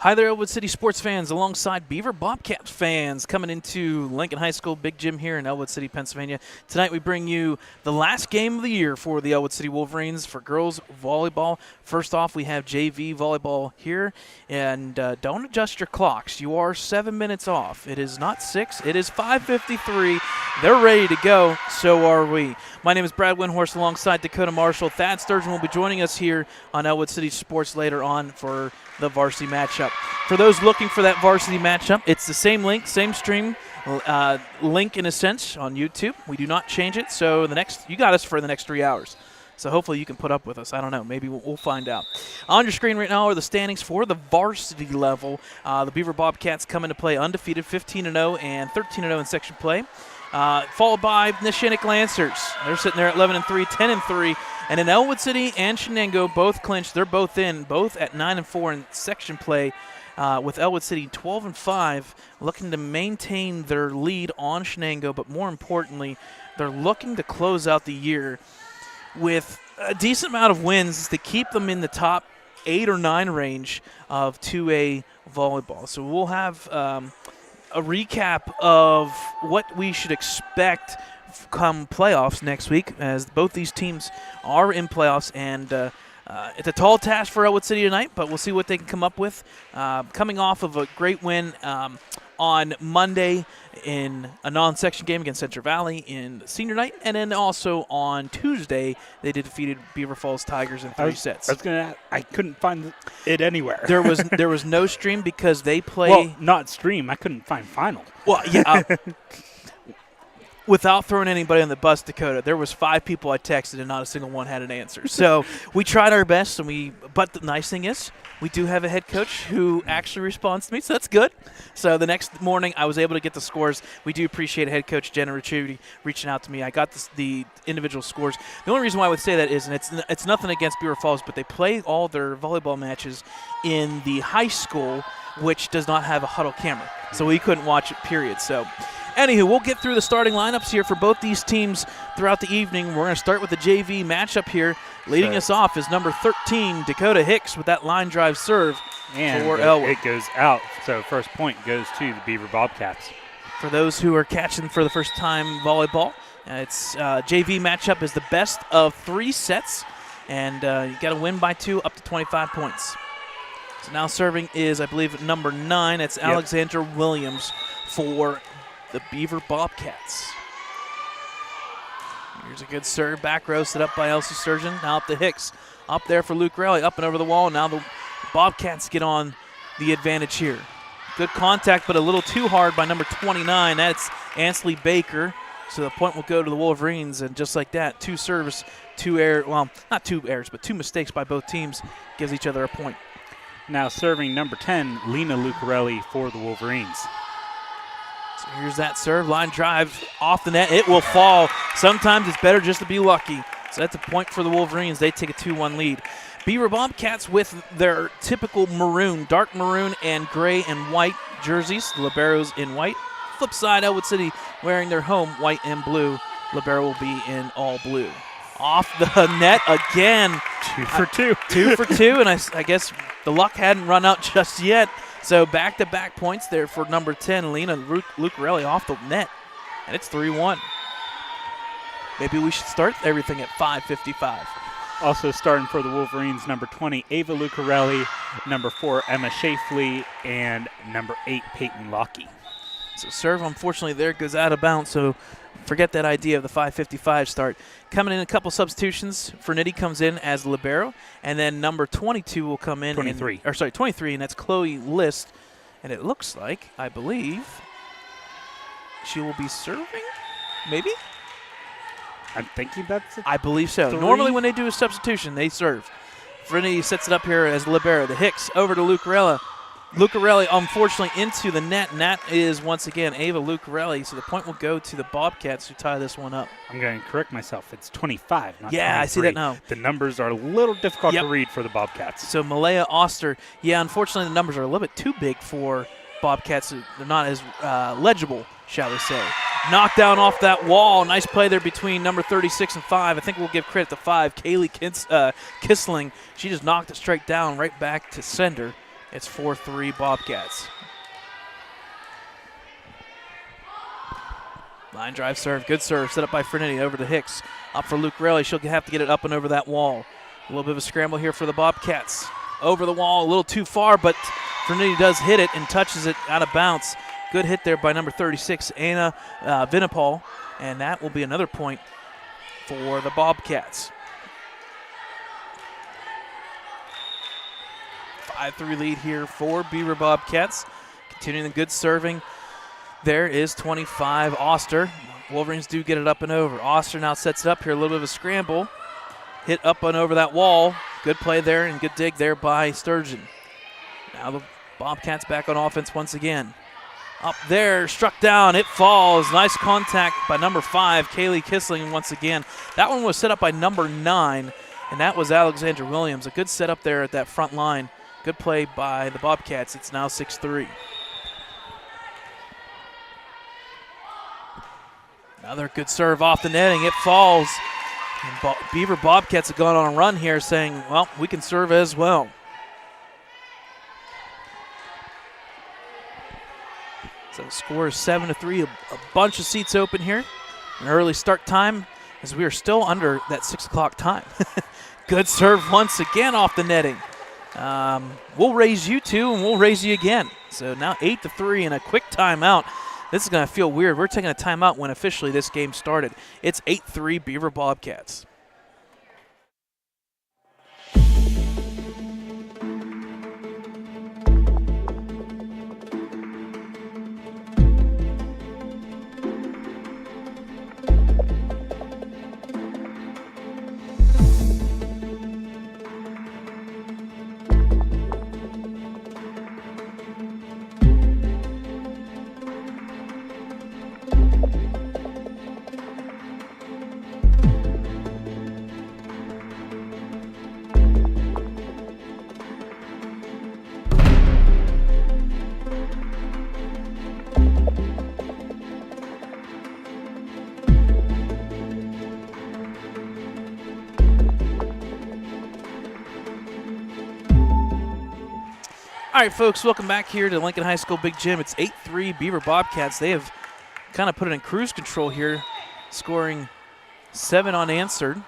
Hi there, Ellwood City sports fans, alongside Beaver Bobcats fans coming into Lincoln High School Big Gym here in Ellwood City, Pennsylvania. Tonight we bring you the last game of the year for the Ellwood City Wolverines for girls volleyball. First off, we have JV volleyball here, and don't adjust your clocks. You are 7 minutes off. It is not 6, it is 5:53. They're ready to go, so are we. My name is Brad Windhorst alongside Dakota Marshall. Thad Sturgeon will be joining us here on Ellwood City Sports later on for the varsity matchup. For those looking for that varsity matchup, it's the same link, same stream link in a sense on YouTube. We do not change it, so you got us for the next 3 hours. So hopefully you can put up with us. I don't know. Maybe we'll find out. On your screen right now are the standings for the varsity level. The Beaver Bobcats come into play undefeated, 15-0 and 13-0 in section play. Followed by the Shinnick Lancers. They're sitting there at 11-3, 10-3. And then Ellwood City and Shenango both clinched. They're both in, both at 9-4 in section play, with Ellwood City 12-5, looking to maintain their lead on Shenango. But more importantly, they're looking to close out the year with a decent amount of wins to keep them in the top 8 or 9 range of 2A volleyball. So we'll have a recap of what we should expect come playoffs next week, as both these teams are in playoffs, and it's a tall task for Ellwood City tonight, but we'll see what they can come up with. Coming off of a great win on Monday in a non-section game against Central Valley in senior night, and then also on Tuesday they defeated Beaver Falls Tigers in 3 sets. I couldn't find it anywhere. There was no stream because they play. Well, not stream. I couldn't find final. Well, yeah. Without throwing anybody on the bus, Dakota, there was 5 people I texted and not a single one had an answer. So we tried our best, but the nice thing is we do have a head coach who actually responds to me, so that's good. So the next morning I was able to get the scores. We do appreciate head coach Jenna Ricciuti reaching out to me. I got the individual scores. The only reason why I would say that is, and it's nothing against Beaver Falls, but they play all their volleyball matches in the high school, which does not have a huddle camera. So we couldn't watch it, period. So anywho, we'll get through the starting lineups here for both these teams throughout the evening. We're going to start with the JV matchup here. Leading us off is number 13, Dakota Hicks, with that line drive serve for Ellwood. It goes out, so first point goes to the Beaver Bobcats. For those who are catching for the first time volleyball, it's JV matchup is the best of 3 sets, and you got to win by 2 up to 25 points. So now serving is, I believe, number 9. It's Alexandra Williams for the Beaver Bobcats. Here's a good serve, back row set up by Elsie Sturgeon. Now up to Hicks. Up there for Luke Raleigh, up and over the wall. Now the Bobcats get on the advantage here. Good contact, but a little too hard by number 29. That's Ansley Baker. So the point will go to the Wolverines, and just like that, 2 serves, 2 errors. Well, not 2 errors, but 2 mistakes by both teams gives each other a point. Now serving number 10, Lena Lucarelli for the Wolverines. So here's that serve, line drive off the net. It will fall. Sometimes it's better just to be lucky. So that's a point for the Wolverines. They take a 2-1 lead. Beaver Bobcats with their typical maroon, dark maroon and gray and white jerseys. The Liberos in white. Flip side, Ellwood City wearing their home white and blue. Libero will be in all blue. Off the net again. 2 for 2. 2 for 2, and I guess the luck hadn't run out just yet. So back-to-back points there for number 10, Lena Lucarelli, off the net. And it's 3-1. Maybe we should start everything at 5:55. Also starting for the Wolverines, number 20, Ava Lucarelli, number 4, Emma Shafley, and number 8, Peyton Lockie. So serve, unfortunately, there goes out of bounds, so forget that idea of the 5:55 start. Coming in a couple substitutions. Fernity comes in as libero, and then number 22 will come in. 23. 23, and that's Chloe List. And it looks like, I believe, she will be serving, maybe? I'm thinking that's it. I believe so. 3? Normally when they do a substitution, they serve. Fernity sets it up here as libero. The Hicks over to Lucarella. Lucarelli, unfortunately, into the net, and that is, once again, Ava Lucarelli. So the point will go to the Bobcats, who tie this one up. I'm going to correct myself. It's 25, not 23. I see that now. The numbers are a little difficult to read for the Bobcats. So Malaya Oster, unfortunately, the numbers are a little bit too big for Bobcats. They're not as legible, shall we say. Knocked down off that wall. Nice play there between number 36 and 5. I think we'll give credit to 5, Kaylee Kissling. She just knocked it straight down, right back to sender. It's 4-3 Bobcats. Line drive serve, good serve, set up by Fernini over to Hicks. Up for Lucarelli, she'll have to get it up and over that wall. A little bit of a scramble here for the Bobcats. Over the wall, a little too far, but Fernini does hit it and touches it out of bounds. Good hit there by number 36, Anna Vinipal, and that will be another point for the Bobcats. 5-3 lead here for Beaver Bobcats. Continuing the good serving. There is 25, Oster. Wolverines do get it up and over. Oster now sets it up here, a little bit of a scramble. Hit up and over that wall. Good play there and good dig there by Sturgeon. Now the Bobcats back on offense once again. Up there, struck down, it falls. Nice contact by number 5, Kaylee Kissling once again. That one was set up by number 9, and that was Alexandra Williams. A good setup there at that front line. Good play by the Bobcats. It's now 6-3. Another good serve off the netting. It falls. And Beaver Bobcats have gone on a run here saying, well, we can serve as well. So the score is 7-3. A bunch of seats open here. An early start time as we are still under that 6 o'clock time. Good serve once again off the netting. We'll raise you two and we'll raise you again. So now 8-3 and a quick timeout. This is going to feel weird. We're taking a timeout when officially this game started. It's 8-3 Beaver Bobcats. All right, folks, welcome back here to Lincoln High School Big Gym. It's 8-3 Beaver Bobcats. They have kind of put it in cruise control here, scoring 7 unanswered.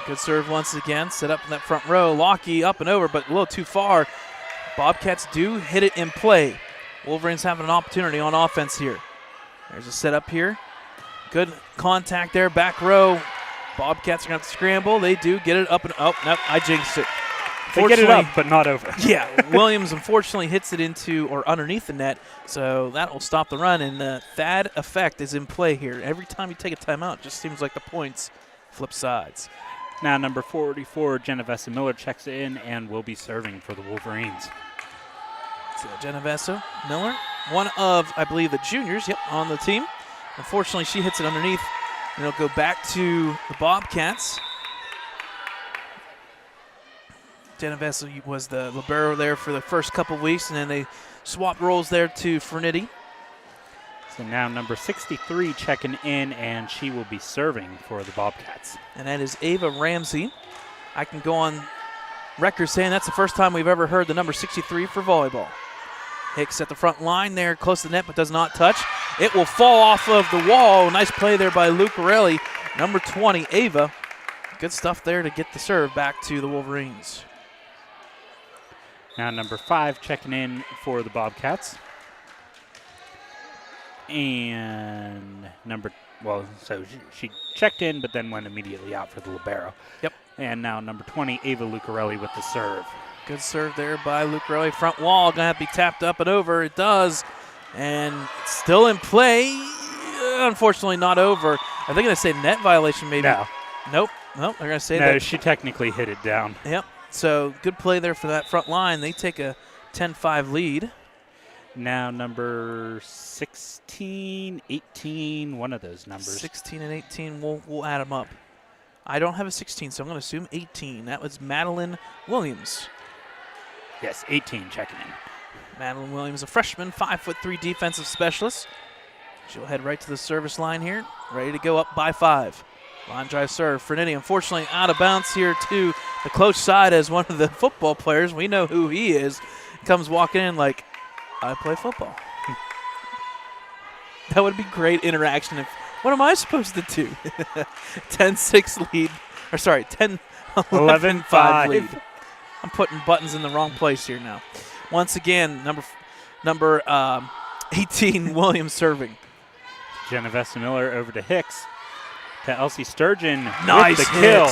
Good serve once again, set up in that front row. Lockie up and over, but a little too far. Bobcats do hit it in play. Wolverines having an opportunity on offense here. There's a setup here. Good contact there, back row. Bobcats are going to have to scramble. They do get it up and oh, no, I jinxed it. They get it up, but not over. Yeah, Williams unfortunately hits it into or underneath the net, so that will stop the run, and the Thad effect is in play here. Every time you take a timeout, it just seems like the points flip sides. Now number 44, Genovesa Miller checks in and will be serving for the Wolverines. So Genovesa Miller, one of, I believe, the juniors, on the team. Unfortunately, she hits it underneath, and it'll go back to the Bobcats. Genovesa was the libero there for the first couple weeks, and then they swapped roles there to Fernity. So now number 63 checking in, and she will be serving for the Bobcats. And that is Ava Ramsey. I can go on record saying that's the first time we've ever heard the number 63 for volleyball. Hicks at the front line there, close to the net, but does not touch. It will fall off of the wall. Nice play there by Lucarelli. Number 20, Ava. Good stuff there to get the serve back to the Wolverines. Now number 5 checking in for the Bobcats. And so she checked in, but then went immediately out for the libero. Yep. And now number 20, Ava Lucarelli with the serve. Good serve there by Lucarelli. Front wall, going to have to be tapped up and over. It does. And it's still in play. Unfortunately, not over. Are they going to say net violation maybe? No. Nope. They're going to say that. No, she technically hit it down. Yep. So good play there for that front line. They take a 10-5 lead. Now number 16, 18, one of those numbers. 16 and 18, we'll add them up. I don't have a 16, so I'm going to assume 18. That was Madeline Williams. Yes, 18 checking in. Madeline Williams, a freshman, 5'3" defensive specialist. She'll head right to the service line here, ready to go up by 5. Line drive serve. Frenetti, unfortunately, out of bounds here to the close side as one of the football players. We know who he is. Comes walking in like, I play football. That would be great interaction. What am I supposed to do? 10-6 lead. Or sorry, 11-5 lead. I'm putting buttons in the wrong place here now. Once again, number 18, Williams serving. Genovesa Miller over to Hicks. To Elsie Sturgeon Nice with the kill.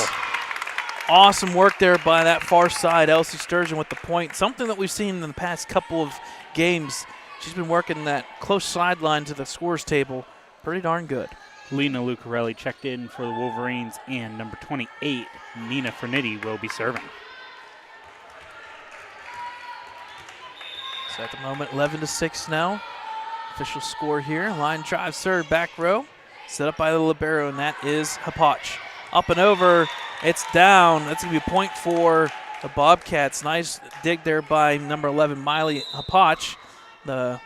Awesome work there by that far side. Elsie Sturgeon with the point. Something that we've seen in the past couple of games. She's been working that close sideline to the scores table. Pretty darn good. Lena Lucarelli checked in for the Wolverines, and number 28, Nina Frenetti, will be serving. So at the moment, 11-6 now. Official score here. Line drive serve, back row. Set up by the libero, and that is Hapach. Up and over. It's down. That's going to be a point for the Bobcats. Nice dig there by number 11, Miley Hapach. The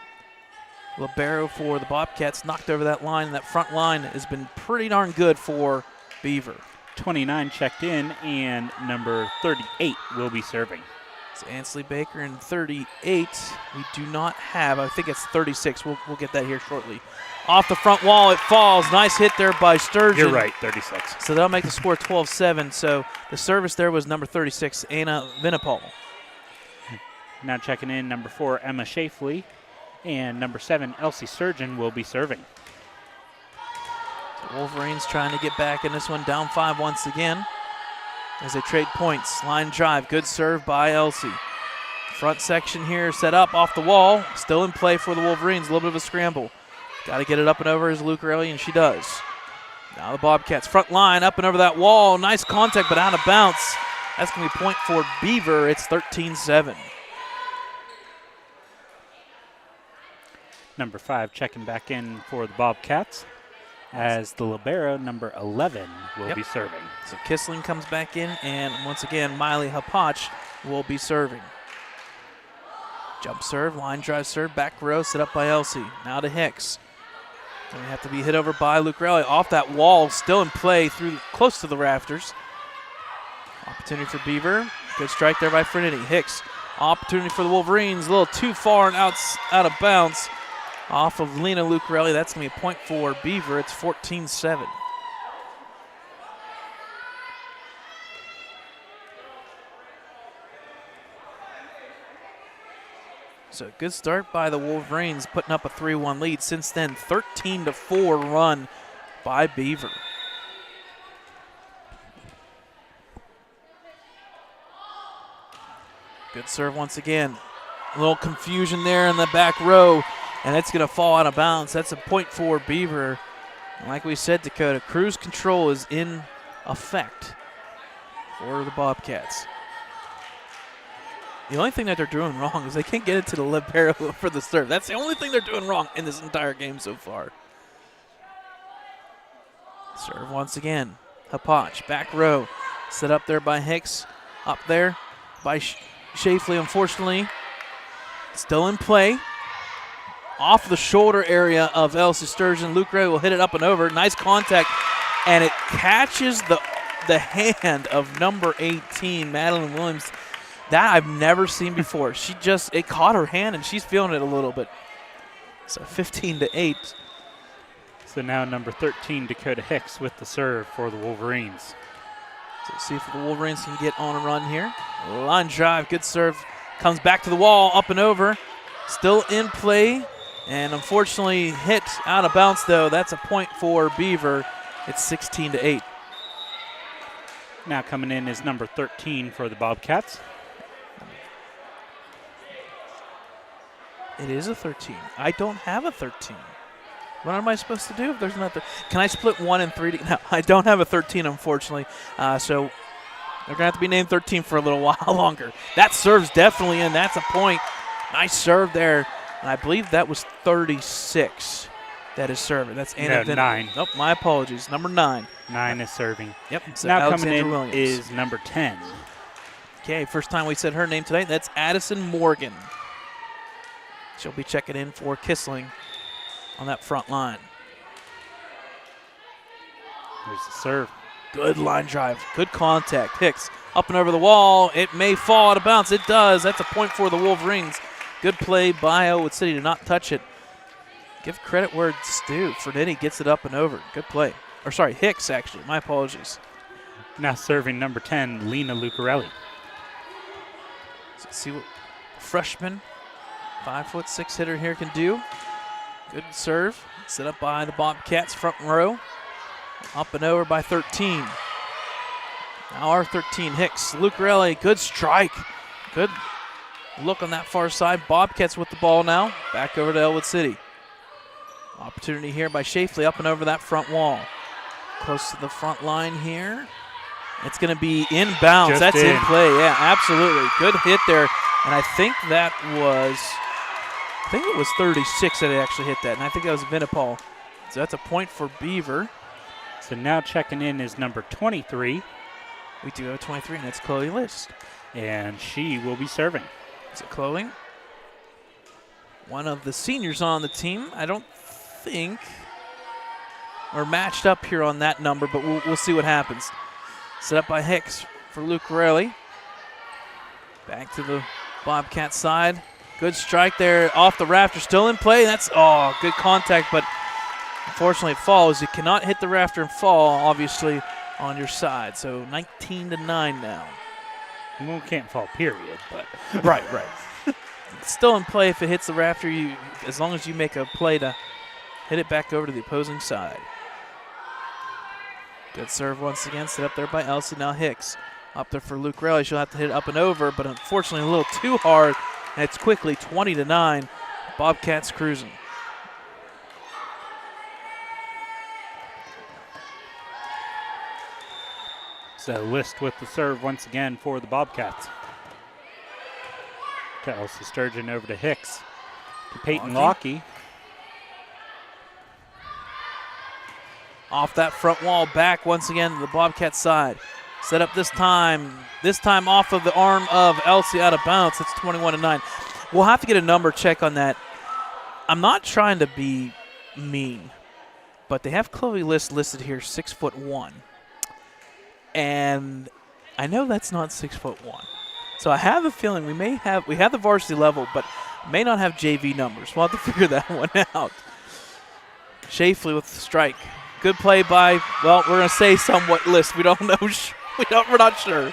libero for the Bobcats knocked over that line. That front line has been pretty darn good for Beaver. 29 checked in, and number 38 will be serving. It's Ansley Baker in 38. We do not have, I think it's 36. We'll get that here shortly. Off the front wall, it falls. Nice hit there by Sturgeon. You're right, 36. So that'll make the score 12-7. So the service there was number 36, Anna Vinipal. Now checking in, number 4, Emma Shafley, and number 7, Elsie Sturgeon, will be serving. So Wolverines trying to get back in this one, down 5 once again as they trade points. Line drive, good serve by Elsie. Front section here set up off the wall, still in play for the Wolverines, a little bit of a scramble. Got to get it up and over as Lucarelli, and she does. Now the Bobcats front line up and over that wall. Nice contact, but out of bounds. That's going to be a point for Beaver. It's 13-7. Number 5 checking back in for the Bobcats, as the libero, number 11, will be serving. So Kissling comes back in, and once again, Miley Hapach will be serving. Jump serve, line drive serve, back row, set up by Elsie. Now to Hicks. Going to have to be hit over by Lucarelli. Off that wall, still in play, through close to the rafters. Opportunity for Beaver. Good strike there by Frenetti. Hicks, opportunity for the Wolverines. A little too far and out of bounds. Off of Lena Lucarelli. That's going to be a point for Beaver. It's 14-7. So good start by the Wolverines, putting up a 3-1 lead. Since then, 13-4 run by Beaver. Good serve once again. A little confusion there in the back row, and it's going to fall out of bounds. That's a point for Beaver. And like we said, Dakota, cruise control is in effect for the Bobcats. The only thing that they're doing wrong is they can't get it to the libero for the serve. That's the only thing they're doing wrong in this entire game so far. Serve once again. Hapach, back row. Set up there by Hicks. Up there by Shafley, unfortunately. Still in play. Off the shoulder area of Elsie Sturgeon. Luke Ray will hit it up and over. Nice contact. And it catches the hand of number 18, Madeline Williams. That I've never seen before. It caught her hand, and she's feeling it a little bit. So 15-8. So now number 13, Dakota Hicks, with the serve for the Wolverines. So see if the Wolverines can get on a run here. Line drive, good serve. Comes back to the wall, up and over. Still in play, and unfortunately hit out of bounds, though. That's a point for Beaver. It's 16-8. Now coming in is number 13 for the Bobcats. It is a 13. I don't have a 13. What am I supposed to do if there's not? Can I split 1 and 3? No, I don't have a 13, unfortunately. So they're going to have to be named 13 for a little while longer. That serve's definitely in. That's a point. Nice serve there. And I believe that was 36 that is serving. That's Anna Vinner. 9. Nope, my apologies. Number 9. 9 is serving. Yep. So now Alexandra coming in Williams is number 10. Okay, first time we said her name tonight. That's Addison Morgan. She'll be checking in for Kissling on that front line. There's the serve. Good line drive. Good contact. Hicks up and over the wall. It may fall out of bounds. It does. That's a point for the Wolverines. Good play by Ellwood City to not touch it. Give credit where it's due. Fernetti gets it up and over. Good play. Or sorry, Hicks actually. My apologies. Now serving number 10, Lena Lucarelli. Let's see what freshman, 5'6" hitter here can do. Good serve. Set up by the Bobcats front row. Up and over by 13. Now our 13, Hicks. Lucarelli, good strike. Good look on that far side. Bobcats with the ball now. Back over to Ellwood City. Opportunity here by Shafley up and over that front wall. Close to the front line here. It's going to be inbounds. Just That's in play. Yeah, absolutely. Good hit there. And I think it was 36 that actually hit that. And I think that was Vinipal. So that's a point for Beaver. So now checking in is number 23. We do have 23, and that's Chloe List. And she will be serving. Is it Chloe? One of the seniors on the team. I don't think are matched up here on that number, but we'll see what happens. Set up by Hicks for Lucarelli. Back to the Bobcat side. Good strike there off the rafter. Still in play. That's, good contact, but unfortunately it falls. You cannot hit the rafter and fall, obviously, on your side. So 19-9 now. Well, can't fall, period, but. Right. It's still in play if it hits the rafter, as long as you make a play to hit it back over to the opposing side. Good serve once again, set up there by Elsie. Now Hicks up there for Lucarelli. She'll have to hit it up and over, but unfortunately a little too hard, and it's quickly 20-9. Bobcats cruising. So List with the serve once again for the Bobcats. To Elsie Sturgeon over to Hicks. To Peyton Lockie. Off that front wall, back once again to the Bobcat side. Set up this time off of the arm of Elsie out of bounds. It's 21-9. We'll have to get a number check on that. I'm not trying to be mean, but they have Chloe List listed here 6'1", and I know that's not 6'1". So I have a feeling we have the varsity level, but may not have JV numbers. We'll have to figure that one out. Shafley with the strike. Good play by, well, we're going to say somewhat List. We don't know. We're not sure.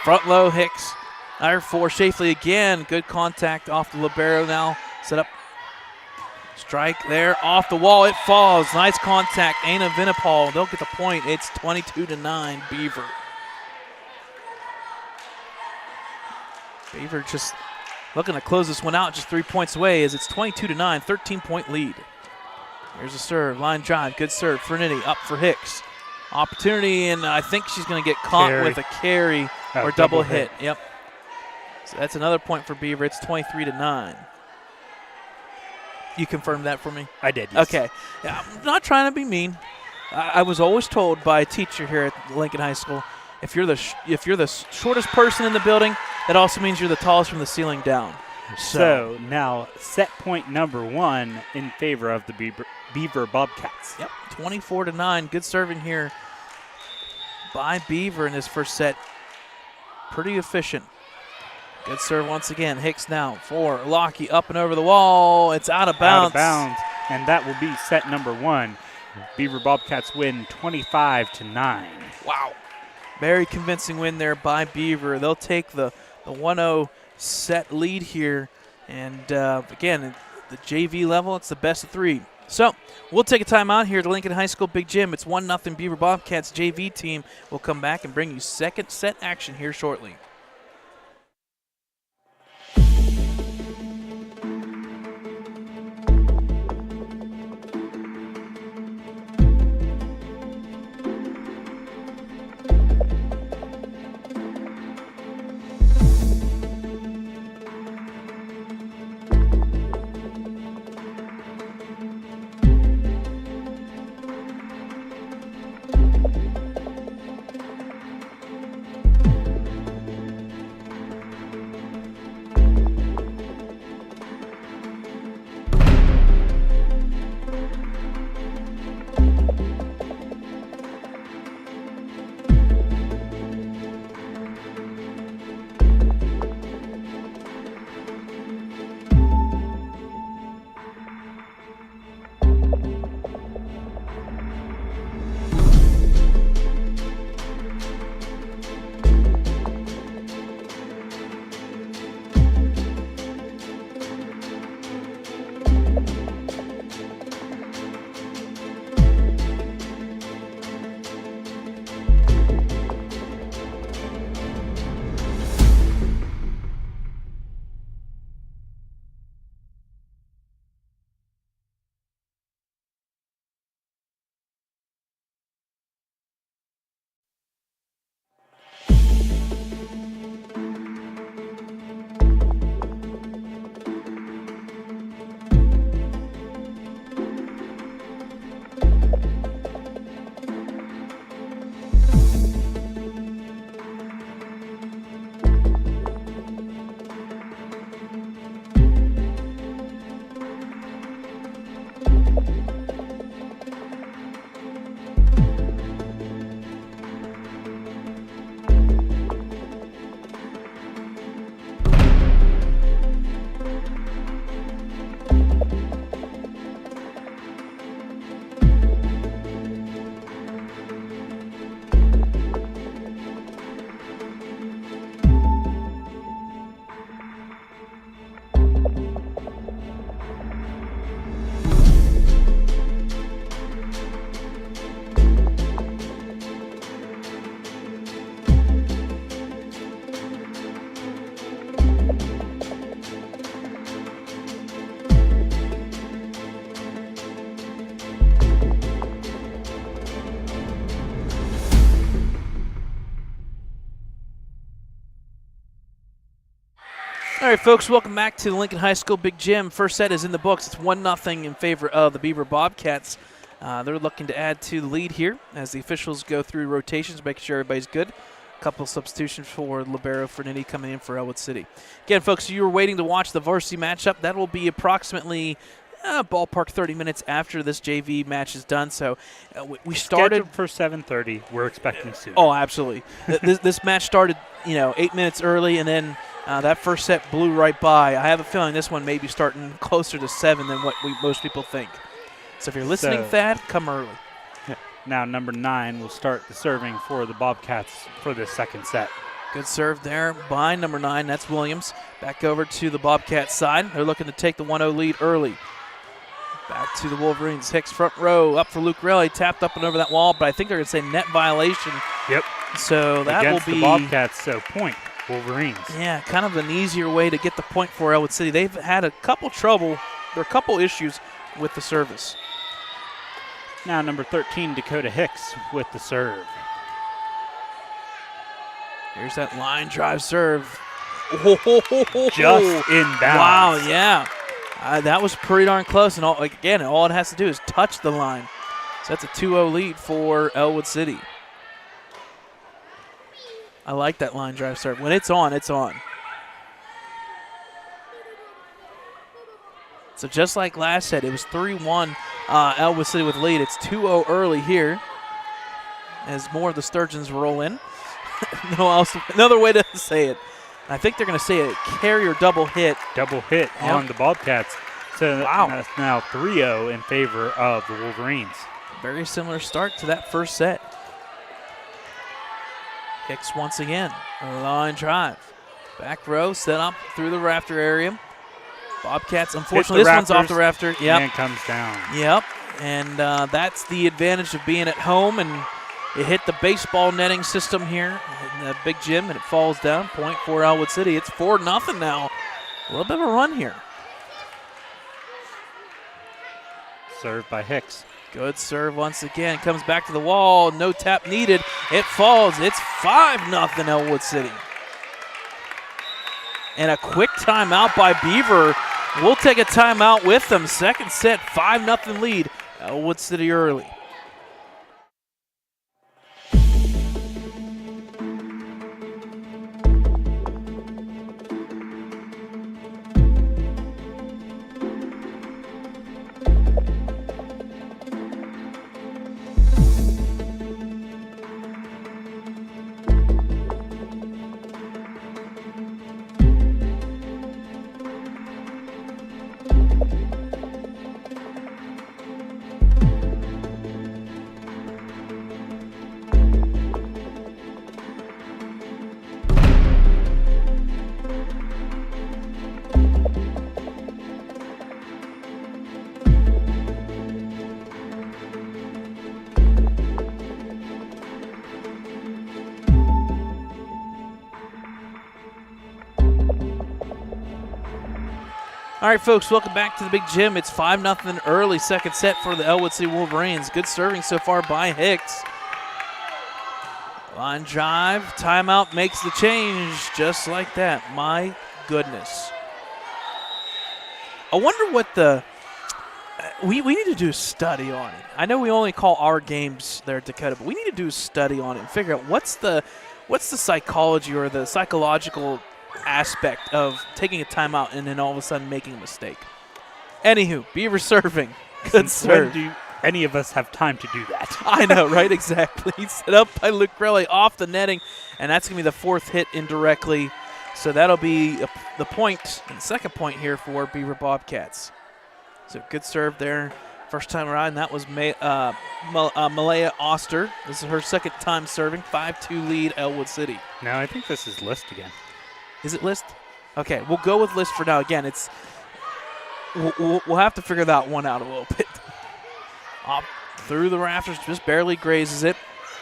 Front low, Hicks. Iron 4, Shafley again. Good contact off the libero now. Set up. Strike there off the wall. It falls. Nice contact. Aina Vinipal. They'll get the point. It's 22-9 Beaver. Beaver just looking to close this one out just 3 points away as it's 22-9, 13-point lead. Here's a serve, line drive, good serve. Fernetti up for Hicks. Opportunity, and I think she's going to get caught with a carry or double hit. Yep. So that's another point for Beaver. It's 23-9. You confirmed that for me? I did, yes. Okay. Yeah, I'm not trying to be mean. I was always told by a teacher here at Lincoln High School, if you're the shortest person in the building, that also means you're the tallest from the ceiling down. So now set point number 1 in favor of the Beaver Bobcats. Yep, 24-9. Good serving here by Beaver in his first set. Pretty efficient. Good serve once again. Hicks now for Lockie up and over the wall. It's out of bounds. Out of bounds, and that will be set number 1. Beaver Bobcats win 25-9. Wow. Very convincing win there by Beaver. They'll take the 1-0 set lead here. And again, at the JV level, it's the best of 3. So we'll take a timeout here at Lincoln High School Big Gym. It's 1-0 Beaver Bobcats JV team. We'll come back and bring you second set action here shortly. All right, folks, welcome back to the Lincoln High School Big Gym. First set is in the books. It's 1-0 in favor of the Beaver Bobcats. They're looking to add to the lead here as the officials go through rotations, making sure everybody's good. A couple substitutions for Libero Fernini coming in for Ellwood City. Again, folks, you were waiting to watch the varsity matchup. That will be approximately ballpark 30 minutes after this JV match is done. So we started Scheduled for 7:30. We're expecting soon. Oh, absolutely. This match started, 8 minutes early, and then that first set blew right by. I have a feeling this one may be starting closer to 7 than what most people think. So if you're listening, Thad, come early. Now number 9 will start the serving for the Bobcats for this second set. Good serve there by number 9. That's Williams. Back over to the Bobcats side. They're looking to take the 1-0 lead early. Back to the Wolverines. Hicks front row up for Luke Relly. Tapped up and over that wall, but I think they're going to say net violation. Yep. So that Against will be the Bobcats, so point Wolverines. Yeah, kind of an easier way to get the point for Ellwood City. They've had a couple issues with the service. Now number 13, Dakota Hicks with the serve. Here's that line drive serve. Just in bounds. Wow, yeah. That was pretty darn close. And all it has to do is touch the line. So that's a 2-0 lead for Ellwood City. I like that line drive serve. When it's on, it's on. So just like last set, it was 3-1 Ellwood City with lead. It's 2-0 early here as more of the Sturgeons roll in. Another way to say it. I think they're going to say a carrier double hit. Double hit on the Bobcats. So that's now 3-0 in favor of the Wolverines. Very similar start to that first set. Hicks once again. Line drive. Back row set up through the rafter area. Bobcats, unfortunately, this one's off the rafter. Yep. And comes down. Yep. And that's the advantage of being at home. And it hit the baseball netting system here in the big gym, and it falls down. Point for Ellwood City. It's 4-0 now. A little bit of a run here. Served by Hicks. Good serve once again. Comes back to the wall. No tap needed. It falls. It's 5-0 Ellwood City. And a quick timeout by Beaver. We'll take a timeout with them. Second set, 5-0 lead. Ellwood City early. All right, folks, welcome back to the big gym. It's 5-0 early second set for the Ellwood City Wolverines. Good serving so far by Hicks. Line drive, timeout makes the change just like that. My goodness. I wonder what we need to do a study on it. I know we only call our games there at Dakota, but we need to do a study on it and figure out what's the psychology or the psychological aspect of taking a timeout and then all of a sudden making a mistake. Anywho, Beaver serving. Good serve. When do any of us have time to do that? I know, right? Exactly. Set up by Luke Relly off the netting, and that's going to be the fourth hit indirectly. So that'll be the point, and second point here for Beaver Bobcats. So good serve there. First time around, that was Malaya Oster. This is her second time serving. 5-2 lead, Ellwood City. No, I think this is List again. Is it List? Okay, we'll go with List for now. Again, we'll have to figure that one out a little bit. Up through the rafters, just barely grazes it.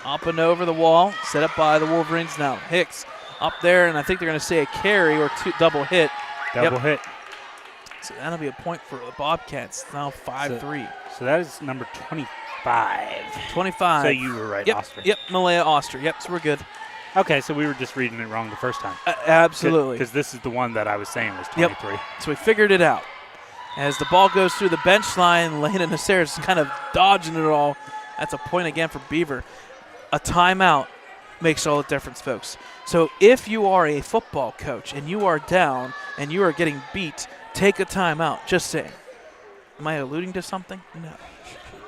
Up and over the wall, set up by the Wolverines now. Hicks up there, and I think they're going to say a carry or double hit. Double hit. So that'll be a point for the Bobcats. Now 5-3. So that is number 25. 25. So you were right, yep, Oster. Yep, Malaya Oster. Yep, so we're good. Okay, so we were just reading it wrong the first time. Absolutely. Because this is the one that I was saying was 23. Yep. So we figured it out. As the ball goes through the bench line, Lena Nasser is kind of dodging it all. That's a point again for Beaver. A timeout makes all the difference, folks. So if you are a football coach and you are down and you are getting beat, take a timeout. Just saying. Am I alluding to something? No.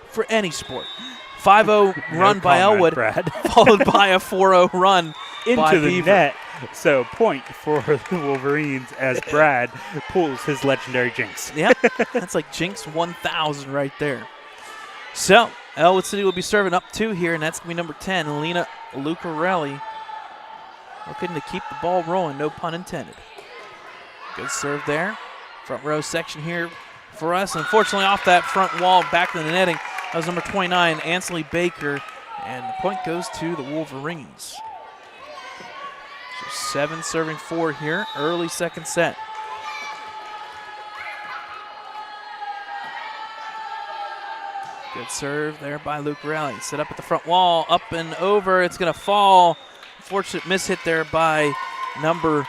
For any sport. 5-0 run by Ellwood, Brad. followed by a 4-0 run by Into the Beaver. net. So point for the Wolverines as Brad pulls his legendary jinx. Yep, that's like Jinx 1000 right there. So Ellwood City will be serving up 2 here, and that's going to be number 10, Lena Lucarelli. Looking to keep the ball rolling, no pun intended. Good serve there. Front row section here for us. Unfortunately, off that front wall, back in the netting, that was number 29, Ansley Baker, and the point goes to the Wolverines. So 7 serving 4 here, early second set. Good serve there by Lucarelli. Set up at the front wall, up and over. It's going to fall. Fortunate miss hit there by number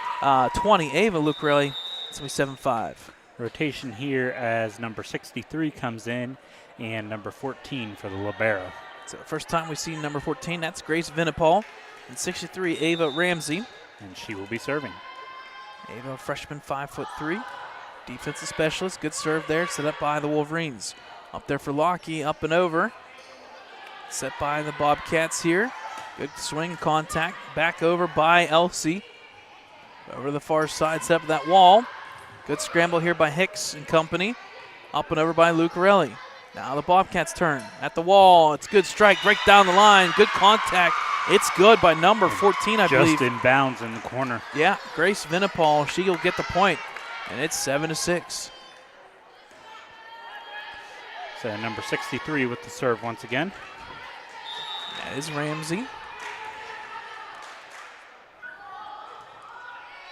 20, Ava Lucarelli. It's going to be 7-5. Rotation here as number 63 comes in and number 14 for the libero. So first time we've seen number 14, that's Grace Vinipal. And 63, Ava Ramsey. And she will be serving. Ava, freshman, 5'3", defensive specialist. Good serve there, set up by the Wolverines. Up there for Lockie, up and over. Set by the Bobcats here. Good swing, contact. Back over by Elsie. Over the far side, set up that wall. Good scramble here by Hicks and company. Up and over by Lucarelli. Now the Bobcats turn at the wall. It's good strike, break down the line. Good contact. It's good by number 14, I believe. Just in bounds in the corner. Yeah, Grace Vinipal, she'll get the point, and it's 7-6. So number 63 with the serve once again. That is Ramsey.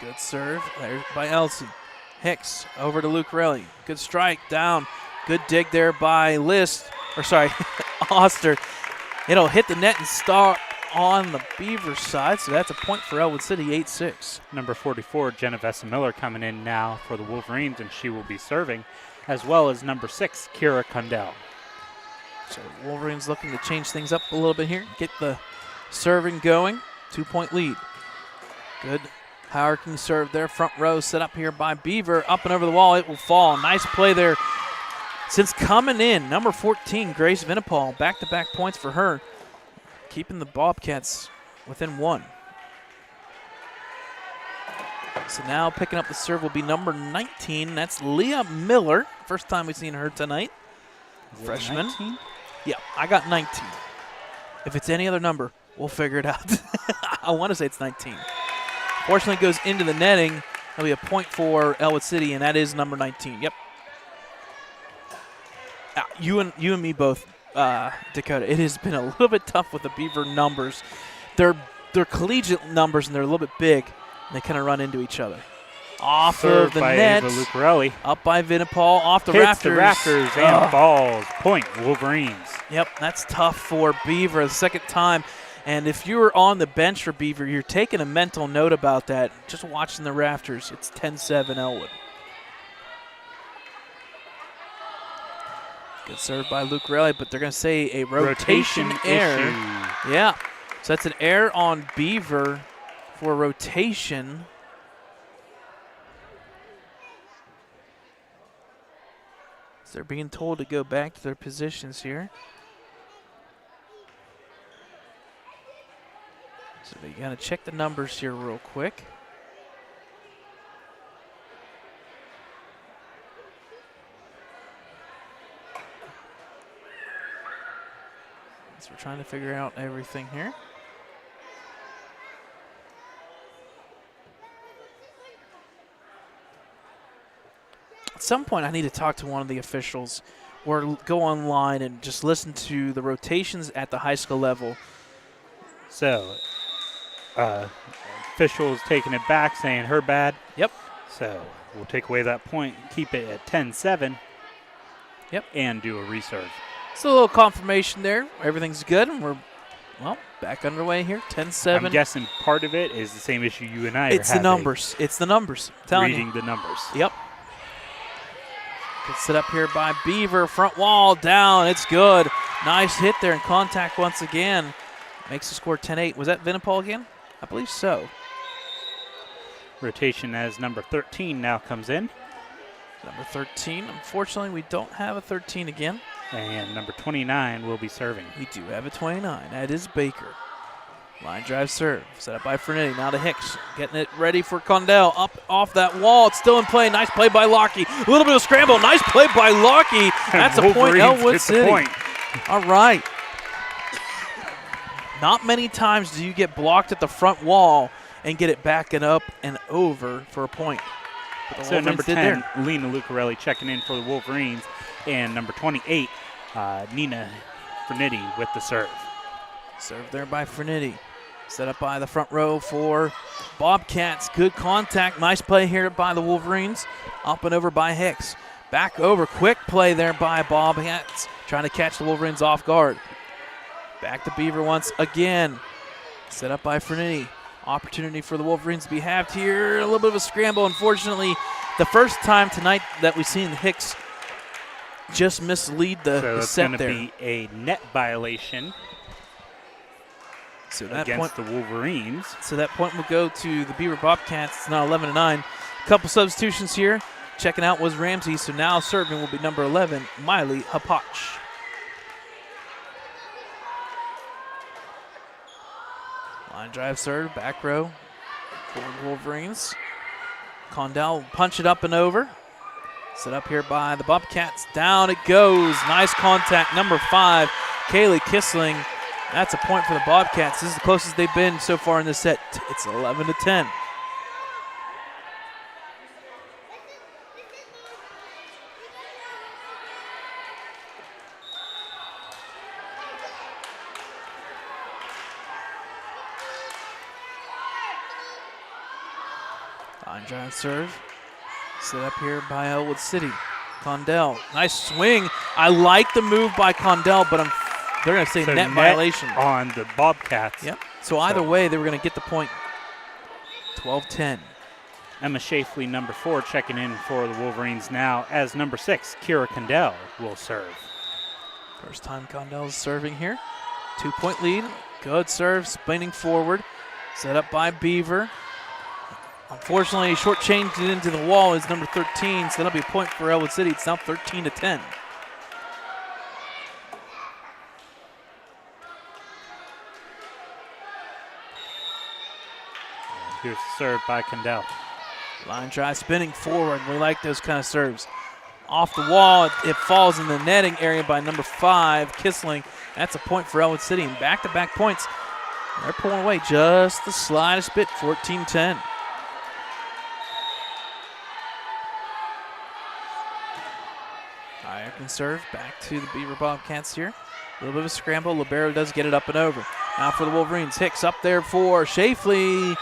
Good serve there by Elsie. Hicks over to Lucarelli. Good strike down. Good dig there by Oster. It'll hit the net and start on the Beaver side, so that's a point for Ellwood City, 8-6. Number 44, Genovesa Miller, coming in now for the Wolverines, and she will be serving, as well as number 6, Kira Condell. So Wolverines looking to change things up a little bit here, get the serving going. 2-point lead. Good Howard serve there, front row set up here by Beaver. Up and over the wall, it will fall. Nice play there. Since coming in, number 14, Grace Vinipal, back-to-back points for her, keeping the Bobcats within 1. So now picking up the serve will be number 19. That's Leah Miller. First time we've seen her tonight. Freshman. 19? Yeah, I got 19. If it's any other number, we'll figure it out. I want to say it's 19. Fortunately, it goes into the netting. That'll be a point for Ellwood City, and that is number 19. Yep. You and me both, Dakota. It has been a little bit tough with the Beaver numbers. They're collegiate numbers, and they're a little bit big, and they kind of run into each other. Off Served of the by net. Ava Lucarelli. Up by Vinipal. Off the Hits rafters. the rafters and falls. Point Wolverines. Yep, that's tough for Beaver the second time. And if you're on the bench for Beaver, you're taking a mental note about that. Just watching the rafters, it's 10-7 Ellwood. Good serve by Lucarelli, but they're going to say a rotation error. Issue. Yeah, so that's an error on Beaver for rotation. So they're being told to go back to their positions here. So we got to check the numbers here real quick. So we're trying to figure out everything here. At some point, I need to talk to one of the officials or go online and just listen to the rotations at the high school level. So, officials taking it back, saying her bad. Yep. So, we'll take away that point, keep it at 10-7. Yep. And do a reserve. So a little confirmation there. Everything's good, and we're Well, back underway here, 10-7. I'm guessing part of it is the same issue you and I It's are the having. numbers. It's the numbers. I'm telling Reading you. the numbers. Yep. Gets set up here by Beaver. Front wall down. It's good. Nice hit there and contact once again. Makes the score 10-8. Was that Vinipal again? I believe so. Rotation as number 13 now comes in. Number 13. Unfortunately, we don't have a 13 again. And number 29 will be serving. We do have a 29. That is Baker. Line drive serve. Set up by Fernetti. Now to Hicks. Getting it ready for Condell. Up off that wall. It's still in play. Nice play by Lockie. A little bit of scramble. Nice play by Lockie. That's a point, Ellwood City. Point. All right. Not many times do you get blocked at the front wall and get it back and up and over for a point. So number 10, Lena Lucarelli checking in for the Wolverines. And number 28, Nina Fernetti with the serve. Serve there by Fernetti. Set up by the front row for Bobcats. Good contact. Nice play here by the Wolverines. Up and over by Hicks. Back over. Quick play there by Bobcats. Trying to catch the Wolverines off guard. Back to Beaver once again. Set up by Fernetti. Opportunity for the Wolverines to be halved here. A little bit of a scramble. Unfortunately, the first time tonight that we've seen Hicks just mislead the set there. So it's going to be a net violation against the Wolverines. So that point will go to the Beaver Bobcats. It's now 11-9. A couple substitutions here. Checking out was Ramsey, so now serving will be number 11, Miley Hapach. Line drive serve, back row for the Wolverines. Condell punch it up and over. Set up here by the Bobcats. Down it goes. Nice contact. Number 5, Kaylee Kissling. That's a point for the Bobcats. This is the closest they've been so far in this set. It's 11-10. Line drive serve. Set up here by Ellwood City. Condell, nice swing. I like the move by Condell, but they're going to say net violation on the Bobcats. Yep. So either way, they were going to get the point. 12-10. Emma Shafley, number 4, checking in for the Wolverines now as number 6, Kira Condell will serve. First time Condell's serving here. 2-point lead. Good serve, spinning forward. Set up by Beaver. Unfortunately, shortchanged it into the wall is number 13, so that'll be a point for Ellwood City. It's now 13-10. Here's the serve by Condell. Line drive spinning forward. We like those kind of serves. Off the wall, it falls in the netting area by number 5, Kissling. That's a point for Ellwood City. And back-to-back points. They're pulling away just the slightest bit, 14-10. Can serve back to the Beaver Bobcats here. A little bit of a scramble. Libero does get it up and over. Now for the Wolverines. Hicks up there for Shafley.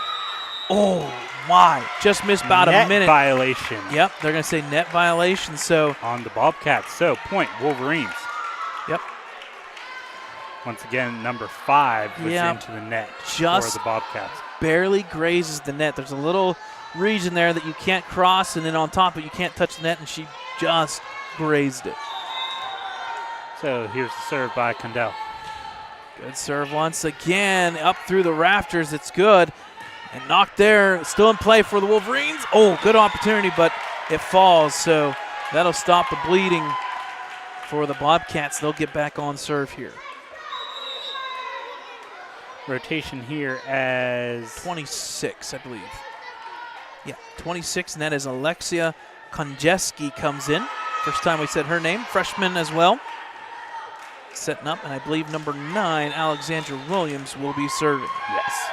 Oh, my. Just missed about a minute. Net violation. Yep, they're going to say net violation. So on the Bobcats. So point Wolverines. Yep. Once again, number 5 was into the net just for the Bobcats. Barely grazes the net. There's a little region there that you can't cross, and then on top of it, you can't touch the net, and she just grazed it. So here's the serve by Condell. Good serve once again. Up through the rafters. It's good. And knocked there. Still in play for the Wolverines. Oh, good opportunity, but it falls. So that'll stop the bleeding for the Bobcats. They'll get back on serve here. Rotation here as 26, I believe. Yeah, 26, and that is Alexia Konjeski comes in. First time we said her name. Freshman as well. Setting up, and I believe number 9, Alexandra Williams, will be serving. Yes.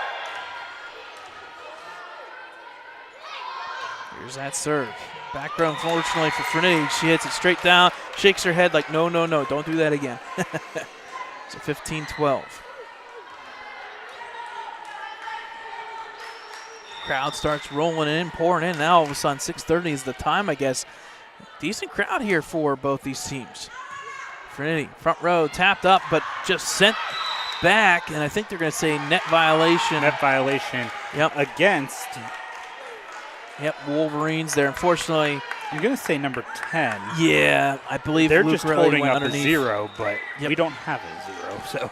Here's that serve. Back row, unfortunately for Fernetti. She hits it straight down, shakes her head like, no, don't do that again. So 15-12. Crowd starts rolling in, pouring in. Now all of a sudden 6:30 is the time, I guess. Decent crowd here for both these teams. Fernetti, front row, tapped up, but just sent back, and I think they're going to say net violation. Net violation against. Yep, Wolverines there. Unfortunately, I'm going to say number 10. Yeah, I believe they're Luke just really holding went up underneath. a 0, but we don't have a 0, so.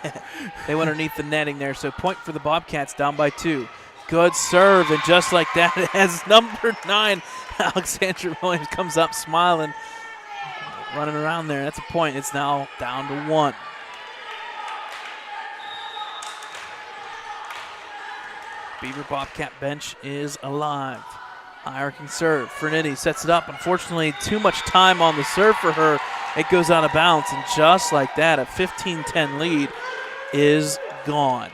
They went underneath the netting there, so point for the Bobcats, down by 2. Good serve, and just like that, as number 9, Alexandra Williams comes up smiling, running around there. That's a point. It's now down to 1. Beaver Bobcat bench is alive. High arcing serve. Fernini sets it up. Unfortunately, too much time on the serve for her. It goes out of bounds, and just like that, a 15-10 lead is gone.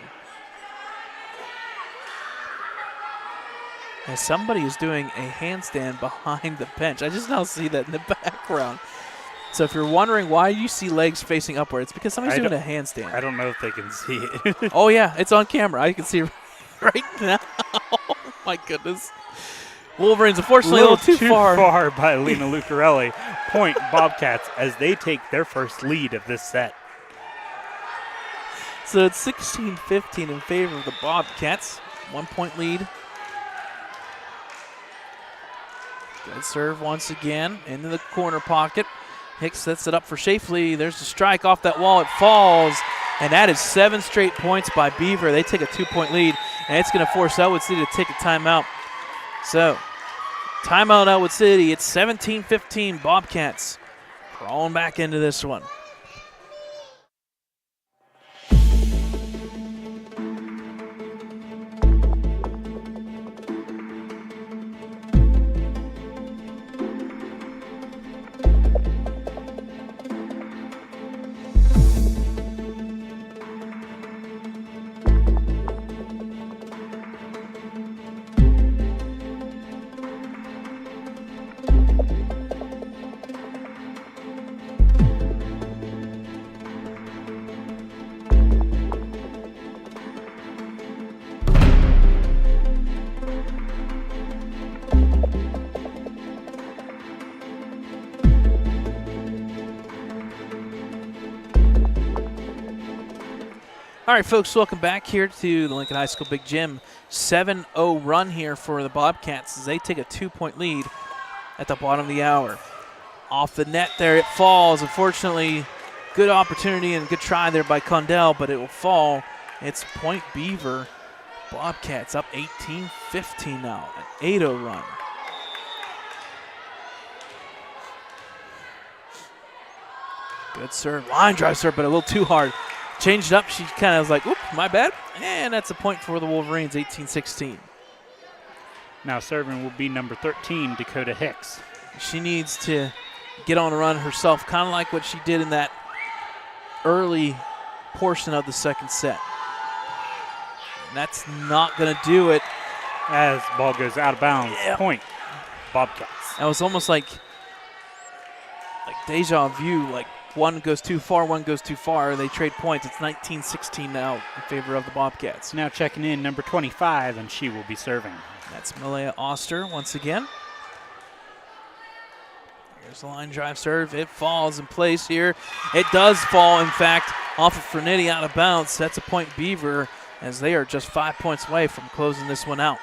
As somebody is doing a handstand behind the bench. I just now see that in the background. So if you're wondering why you see legs facing upward, it's because somebody's doing a handstand. I don't know if they can see it. Oh, yeah, it's on camera. I can see it right now. Oh, my goodness. Wolverines, unfortunately, a little too far by Lena Lucarelli. Point Bobcats as they take their first lead of this set. So it's 16-15 in favor of the Bobcats. 1-point lead. Good serve once again into the corner pocket. Hicks sets it up for Shafley. There's a strike off that wall. It falls, and that is 7 straight points by Beaver. They take a 2-point lead, and it's going to force Ellwood City to take a timeout. So, timeout Ellwood City. It's 17-15 Bobcats crawling back into this one. All right, folks, welcome back here to the Lincoln High School Big Gym. 7-0 run here for the Bobcats as they take a 2-point lead at the bottom of the hour. Off the net there, it falls. Unfortunately, good opportunity and good try there by Condell, but it will fall. It's point Beaver. Bobcats up 18-15 now, an 8-0 run. Good serve, line drive serve, but a little too hard. Changed up, she kind of was like, oop, my bad. And that's a point for the Wolverines, 18-16. Now serving will be number 13, Dakota Hicks. She needs to get on a run herself, kind of like what she did in that early portion of the second set. And that's not going to do it. As ball goes out of bounds, point Bobcats. That was almost like deja vu, like one goes too far, one goes too far, and they trade points. It's 19-16 now in favor of the Bobcats. Now checking in number 25, and she will be serving. That's Malaya Oster once again. Here's the line drive serve. It falls in place here. It does fall, in fact, off of Fernetti out of bounds. That's a point Beaver, as they are just 5 points away from closing this one out.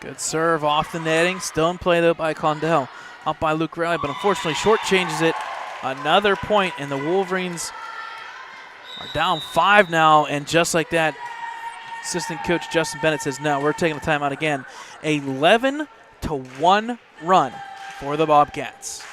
Good serve off the netting. Still in play, though, by Condell. Up by Luke Riley, but unfortunately shortchanges it. Another point, and the Wolverines are down 5 now, and just like that, assistant coach Justin Bennett says, no, we're taking the timeout again. 11-1 run for the Bobcats.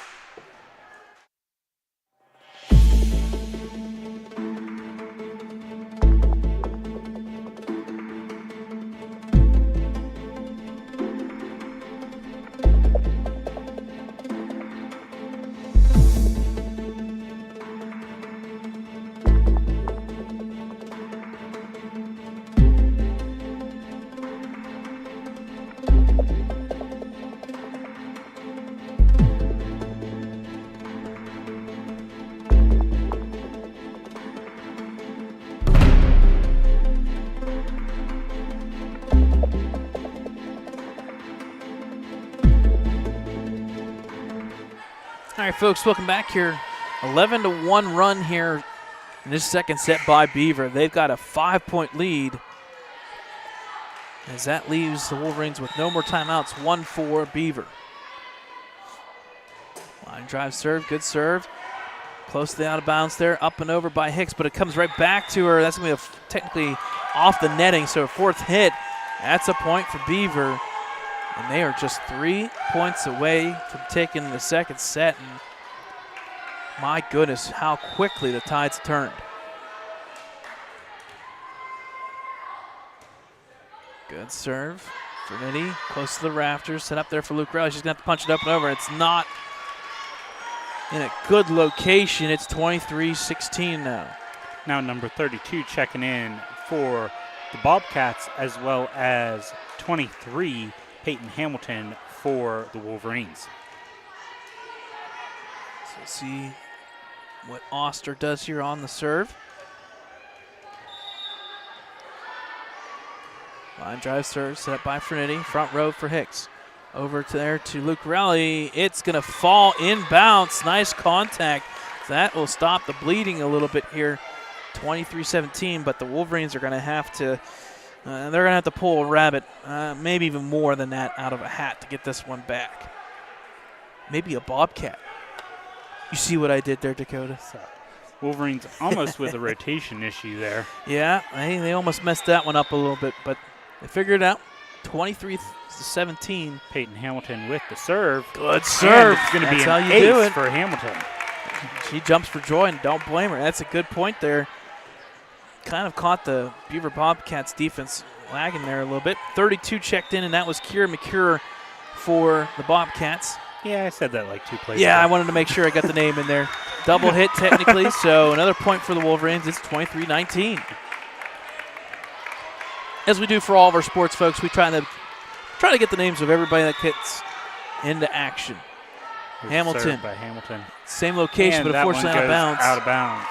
right, folks, welcome back here. 11-1 run here in this second set by Beaver. They've got a 5-point lead, as that leaves the Wolverines with no more timeouts. 1-4 Beaver. Line drive serve, good serve. Close to the out of bounds there, up and over by Hicks, but it comes right back to her. That's going to be technically off the netting, so a fourth hit. That's a point for Beaver, and they are just 3 points away from taking the second set. And my goodness, how quickly the tides turned. Good serve. Fernity close to the rafters, set up there for Luke Rowley. She's going to have to punch it up and over. It's not in a good location. It's 23-16 now. Now number 32 checking in for the Bobcats, as well as 23, Peyton Hamilton for the Wolverines. So see what Oster does here on the serve. Line drive serve set up by Fernity. Front row for Hicks. Over to there to Luke Rowley. It's going to fall inbounds. Nice contact. That will stop the bleeding a little bit here. 23-17, but the Wolverines are going to have to pull a rabbit, maybe even more than that, out of a hat to get this one back. Maybe a Bobcat. You see what I did there, Dakota? So Wolverines almost with a rotation issue there. Yeah, they almost messed that one up a little bit, but they figured it out. 23-17. Peyton Hamilton with the serve. Good serve. And it's going to be That's an how you do ace it. for Hamilton. She jumps for joy, and don't blame her. That's a good point there. Kind of caught the Beaver Bobcats defense lagging there a little bit. 32 checked in, and that was Kira McCure for the Bobcats. Yeah, I said that like 2 plays Yeah, ago. I wanted to make sure I got the name in there. Double hit technically, so another point for the Wolverines. It's 23-19. As we do for all of our sports, folks, we try to get the names of everybody that gets into action. Good Hamilton. serve by Hamilton. Same location, And but that unfortunately one out of goes bounds. Out of bounds.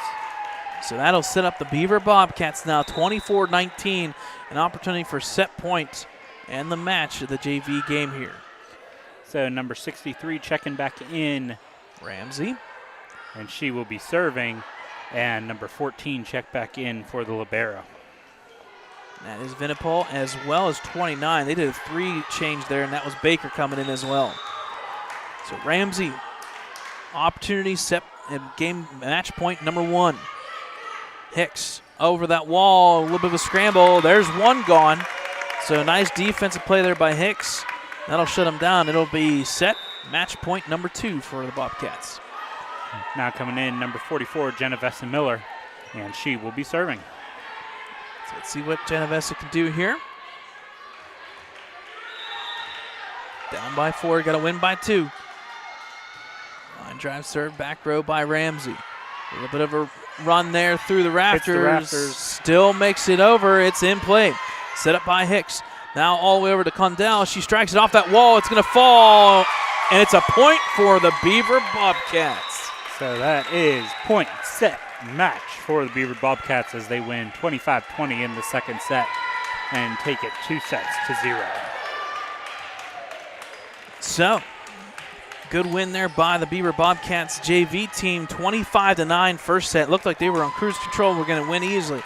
So that'll set up the Beaver Bobcats now 24-19, an opportunity for set point and the match of the JV game here. So number 63 checking back in, Ramsey. and she will be serving. And number 14 check back in for the libero. That is Vinipol, as well as 29. They did a 3 change there, and that was Baker coming in as well. So Ramsey, opportunity set and game match point number 1. Hicks over that wall, a little bit of a scramble. There's one gone. So nice defensive play there by Hicks. That'll shut him down. It'll be set match point number 2 for the Bobcats. Now coming in, number 44, Genovesa Miller, and she will be serving. So let's see what Genovesa can do here. Down by 4, got to win by 2. Line drive serve, back row by Ramsey. A little bit of a run there through the rafters. Hits the rafters. Still makes it over. It's in play. Set up by Hicks. Now all the way over to Condell. She strikes it off that wall. It's going to fall, and it's a point for the Beaver Bobcats. So that is point, set, match for the Beaver Bobcats as they win 25-20 in the second set and take it 2-0. So, good win there by the Beaver Bobcats JV team, 25-9 first set. Looked like they were on cruise control. We're going to win easily.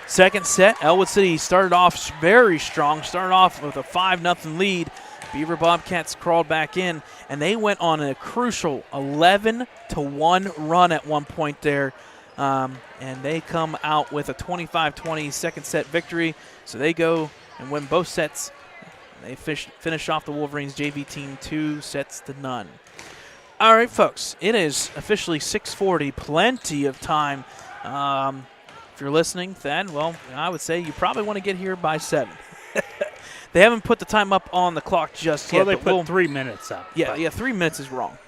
Second set, Ellwood City started off very strong, started off with a 5-0 lead. Beaver Bobcats crawled back in, and they went on a crucial 11-1 run at one point there. And they come out with a 25-20 second set victory. So they go and win both sets. They finish off the Wolverines JV team 2-0. All right, folks, it is officially 6:40, plenty of time. If you're listening, Thad, well, I would say you probably want to get here by 7. They haven't put the time up on the clock just yet. Well, they put 3 minutes up. Yeah, 3 minutes is wrong.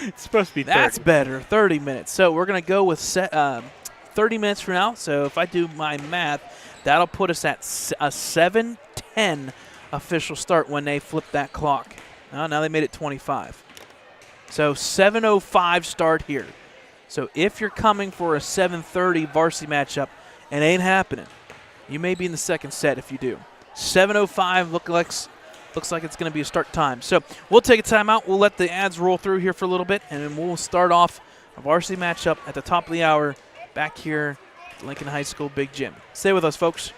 It's supposed to be 30. That's better, 30 minutes. So we're going to go with 30 minutes from now. So if I do my math, that'll put us at a 7:10 official start when they flip that clock. Now they made it 25. So 7:05 start here. So if you're coming for a 7:30 varsity matchup, it ain't happening. You may be in the second set if you do. 7:05 looks like it's going to be a start time. So we'll take a timeout. We'll let the ads roll through here for a little bit, and then we'll start off a varsity matchup at the top of the hour back here at Lincoln High School Big Gym. Stay with us, folks.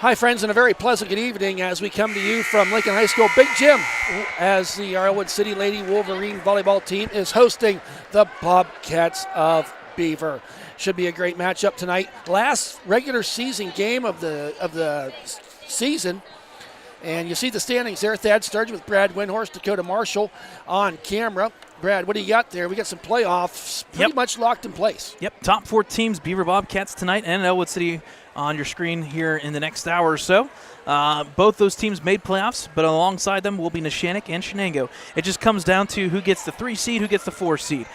Hi, friends, and a very pleasant good evening as we come to you from Lincoln High School Big Gym as the Ellwood City Lady Wolverine volleyball team is hosting the Bobcats of Beaver. Should be a great matchup tonight. Last regular season game of the season. And you see the standings there. Thad Sturgeon with Brad Windhorst, Dakota Marshall on camera. Brad, what do you got there? We got some playoffs pretty much locked in place. Yep, top 4 teams, Beaver Bobcats tonight and Ellwood City on your screen here in the next hour or so. Both those teams made playoffs, but alongside them will be Neshannock and Shenango. It just comes down to who gets the 3 seed, who gets the 4 seed.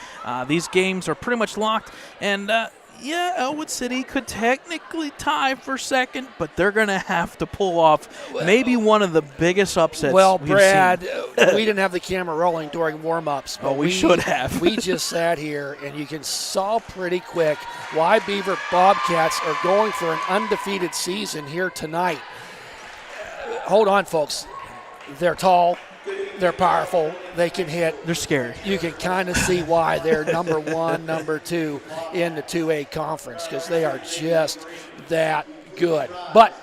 These games are pretty much locked, and Ellwood City could technically tie for second, but they're going to have to pull off maybe one of the biggest upsets we've Brad, seen. we didn't have the camera rolling during warm-ups. But we should have. We just sat here, and you can saw pretty quick why Beaver Bobcats are going for an undefeated season here tonight. Hold on, folks. They're tall. They're powerful. They can hit. They're scary. You can kind of see why they're number 1, number 2 in the 2A conference because they are just that good. But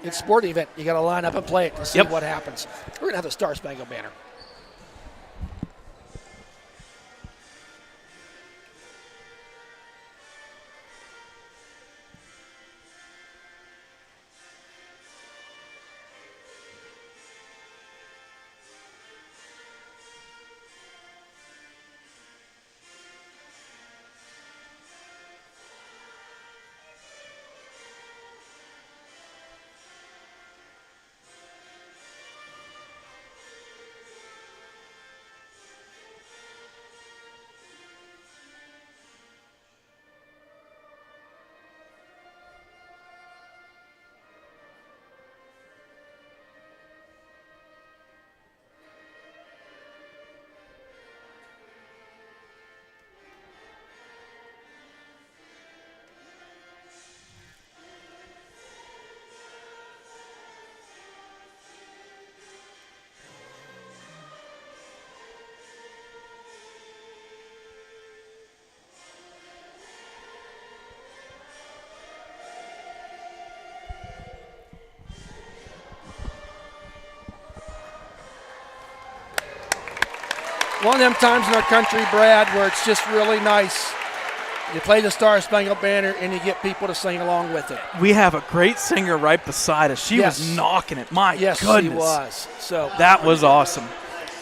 it's a sporting event. You got to line up and play it to see what happens. We're going to have the Star Spangled Banner. One of them times in our country, Brad, where it's just really nice. You play the Star Spangled Banner and you get people to sing along with it. We have a great singer right beside us. She was knocking it. My goodness. Yes, she was. So that was awesome.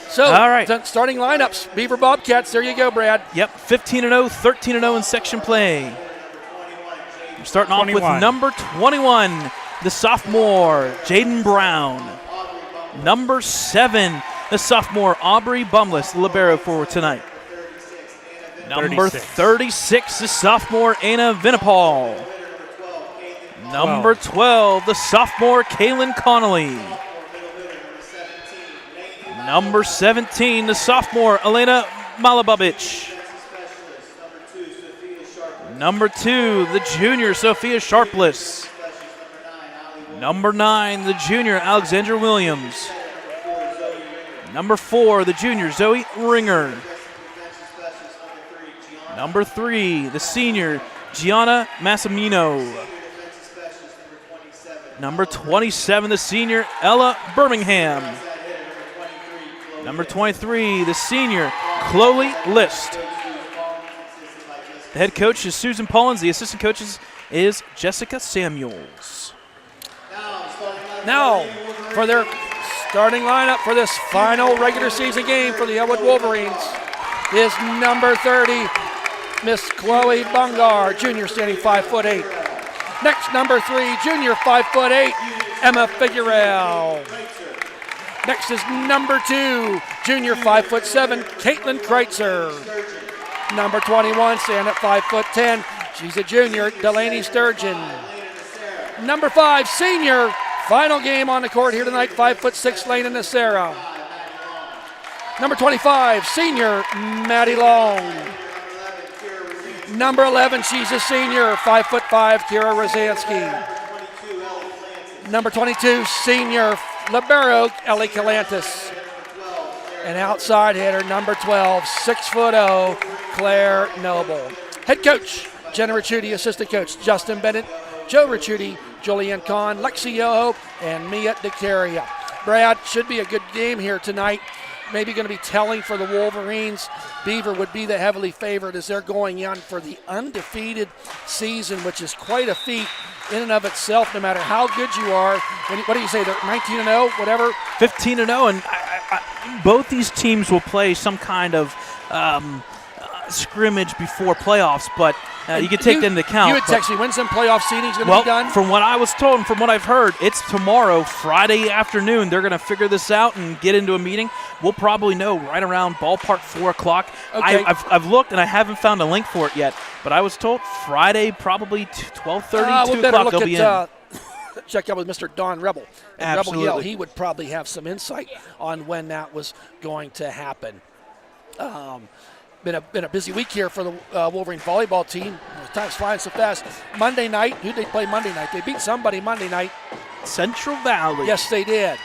So, all right. Starting lineups, Beaver Bobcats, there you go, Brad. Yep, 15-0, 13-0 in section play. We're starting off with number 21, the sophomore, Jaden Brown. Number 7, the sophomore, Aubrey Bumless, the libero for tonight. Number 36, the sophomore, Anna Vinipal. Number 12, the sophomore, Kaylin Connolly. Number 17, the sophomore, Elena Malabovich. Number 2, the junior, Sophia Sharpless. Number 9, the junior, Alexandra Williams. Number 4, the junior, Zoe Ringer. Number 3, the senior, Gianna Massimino. Number 27, the senior, Ella Birmingham. Number 23, the senior, Chloe List. The head coach is Susan Pollins. The assistant coach is Jessica Samuels. Now, for their starting lineup for this final regular season game for the Ellwood Wolverines is number 30, Miss Chloe Bungar, junior, standing 5'8". Next, number 3, junior, 5'8", Emma Figueroa. Next is number 2, junior, 5'7", Caitlin Kreitzer. Number 21, standing at 5'10", she's a junior, Delaney Sturgeon. Number 5, senior, final game on the court here tonight, 5'6", Lena Nacera. Number 25, senior, Maddie Long. Number 11, she's a senior, 5'5", Kira Rosansky. Number 22, senior, libero, Ellie Calantis. And outside hitter, number 12, 6'0", Claire Noble. Head coach, Jenna Ricciuti. Assistant coach, Justin Bennett, Joe Ricciuti, Julianne Kahn, Lexi Yoho, and Mia DeCaria. Brad, should be a good game here tonight. Maybe going to be telling for the Wolverines. Beaver would be the heavily favored as they're going on for the undefeated season, which is quite a feat in and of itself, no matter how good you are. What do you say, they're 19-0, whatever? 15-0, and both these teams will play some kind of scrimmage before playoffs, but you can take that into account. You had texted me, when's some playoff seeding going to be done? From what I was told and from what I've heard, it's tomorrow, Friday afternoon. They're going to figure this out and get into a meeting. We'll probably know right around ballpark 4 o'clock. Okay. I've looked, and I haven't found a link for it yet, but I was told Friday, probably 12:30, 2 o'clock, they'll be in. Check out with Mr. Don Rebel. And Absolutely. Rebel Yell, he would probably have some insight on when that was going to happen. Been a busy week here for the Wolverine volleyball team. Time's flying so fast. Monday night, who'd they play Monday night? They beat somebody Monday night. Central Valley. Yes, they did.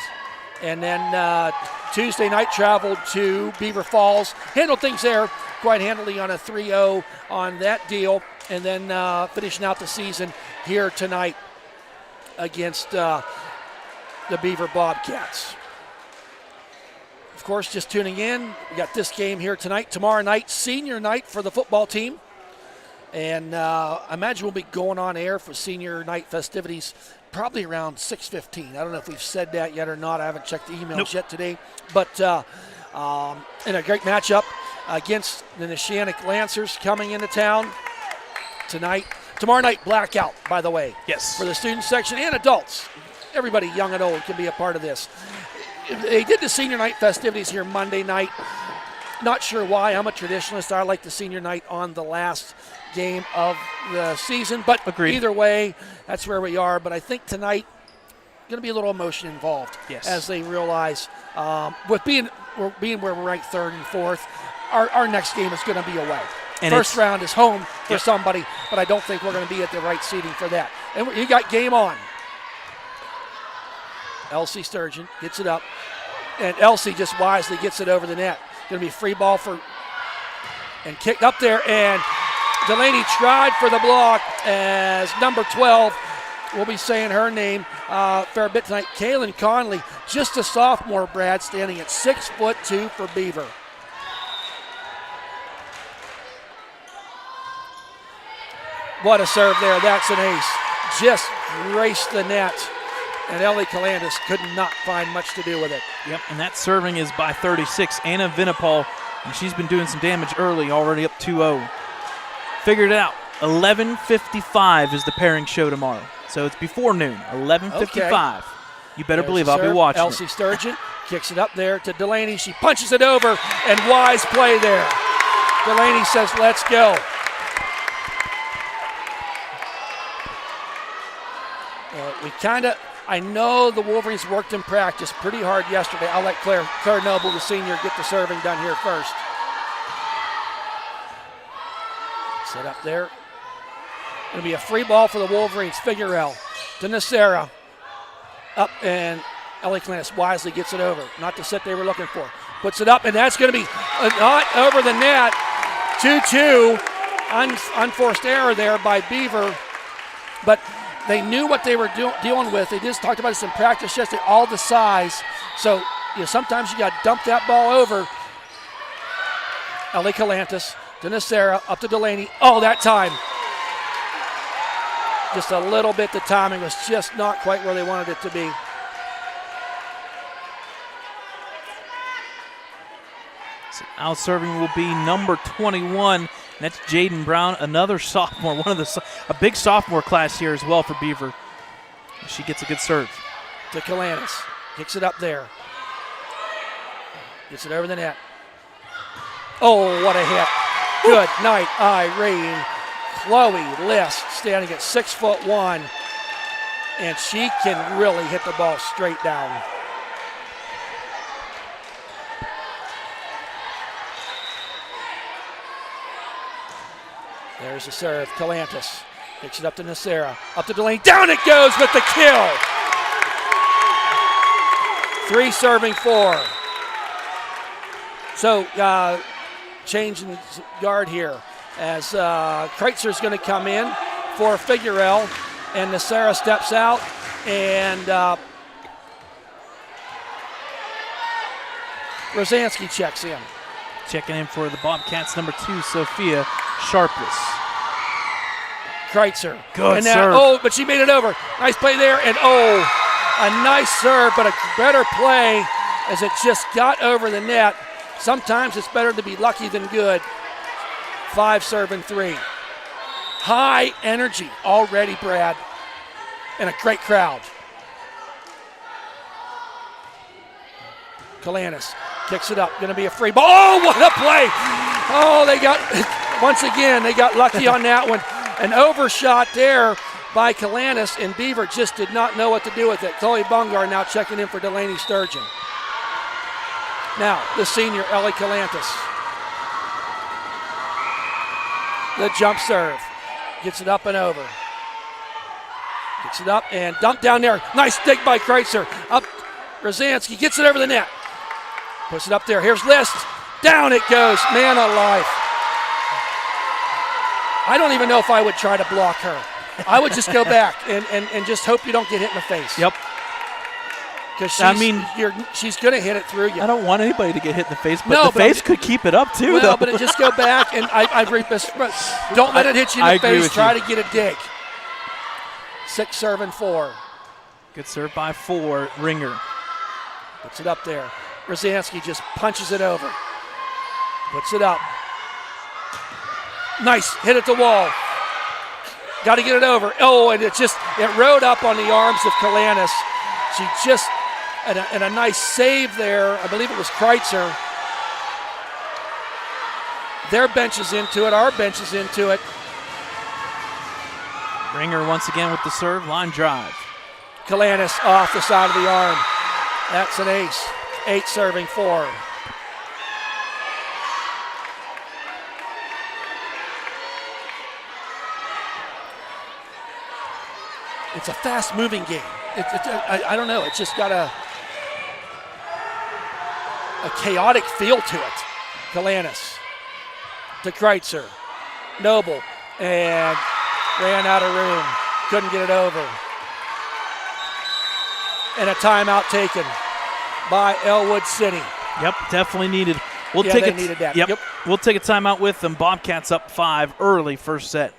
And then Tuesday night traveled to Beaver Falls. Handled things there quite handily on a 3-0 on that deal. And then finishing out the season here tonight against the Beaver Bobcats. Of course, just tuning in, we got this game here tonight. Tomorrow night, senior night for the football team. And I imagine we'll be going on air for senior night festivities probably around 6:15. I don't know if we've said that yet or not. I haven't checked the emails yet today. But in a great matchup against the Neshannock Lancers coming into town tonight. Tomorrow night, blackout, by the way. Yes. For the student section and adults. Everybody, young and old, can be a part of this. They did the senior night festivities here Monday night. Not sure why. I'm a traditionalist. I like the senior night on the last game of the season. But Agreed. Either way, that's where we are. But I think tonight, going to be a little emotion involved. Yes. As they realize, with being where we're ranked third and fourth, our next game is going to be away. And First round is home for Yep. somebody, but I don't think we're going to be at the right seating for that. And you got game on. Elsie Sturgeon gets it up, and Elsie just wisely gets it over the net. Going to be free ball and kicked up there, and Delaney tried for the block as number 12, we'll be saying her name a fair bit tonight, Kaylin Conley, just a sophomore, Brad, standing at 6'2" for Beaver. What a serve there, that's an ace. Just raced the net. And Ellie Calandis could not find much to do with it. Yep, and that serving is by 36, Anna Vinipal, and she's been doing some damage early, already up 2-0. Figured it out. 11:55 is the pairing show tomorrow. So it's before noon, 11:55. Okay. You better believe I'll be watching Elsie Sturgeon kicks it up there to Delaney. She punches it over, and wise play there. Delaney says, let's go. I know the Wolverines worked in practice pretty hard yesterday. I'll let Claire Noble, the senior, get the serving done here first. Set up there. Going to be a free ball for the Wolverines. Figuerell to Nacera. Up, and Ellie Clantis wisely gets it over. Not the set they were looking for. Puts it up, and that's going to be not over the net. 2-2. Unforced error there by Beaver. But they knew what they were dealing with. They just talked about this in practice yesterday, all the size. So sometimes you got to dump that ball over. Ellie Calantis to Nacera, up to Delaney. Oh, that time. Just a little bit, the timing was just not quite where they wanted it to be. So out serving will be number 21. That's Jaden Brown, another sophomore, a big sophomore class here as well for Beaver. She gets a good serve. To Calandis, kicks it up there. Gets it over the net. Oh, what a hit. Good night, Irene. Chloe List standing at 6'1", and she can really hit the ball straight down. There's the serve. Calantis picks it up to Nacera. Up to Delaney. Down it goes with the kill. 3 serving 4. So change in guard here as Kreitzer's going to come in for Figuerell. And Nacera steps out, and Rosansky checks in. Checking in for the Bobcats, number 2, Sophia Sharpless. Kreitzer. Good and serve. Oh, but she made it over. Nice play there, and a nice serve, but a better play as it just got over the net. Sometimes it's better to be lucky than good. 5 serving 3. High energy already, Brad, and a great crowd. Kalanis kicks it up, gonna be a free ball. Oh, what a play! Oh, once again, they got lucky on that one. An overshot there by Kalanis, and Beaver just did not know what to do with it. Chloe Bungar now checking in for Delaney Sturgeon. Now, the senior, Ellie Kalantis. The jump serve. Gets it up and over. Gets it up and dumped down there. Nice dig by Kreitzer. Up, Rosansky gets it over the net. Puts it up there. Here's List. Down it goes. Man alive. I don't even know if I would try to block her. I would just go back and just hope you don't get hit in the face. Yep. Because she's going to hit it through you. I don't want anybody to get hit in the face, but the face could keep it up too. Well, but it just go back, and don't let it hit you in the face. Try to get a dig. 6 serving 4. Good serve by 4, Ringer. Puts it up there. Rosansky just punches it over. Puts it up. Nice, hit at the wall. Got to get it over. Oh, and it rode up on the arms of Kalanis. She just, and a nice save there. I believe it was Kreitzer. Their bench is into it. Our bench is into it. Ringer once again with the serve, line drive. Kalanis off the side of the arm. That's an ace. 8 serving 4. It's a fast-moving game. I don't know. It's just got a chaotic feel to it. Kalanis to Kreitzer. Noble. And ran out of room. Couldn't get it over. And a timeout taken by Ellwood City. Yep, definitely needed. They needed that. Yep. We'll take a timeout with them. Bobcats up 5 early first set.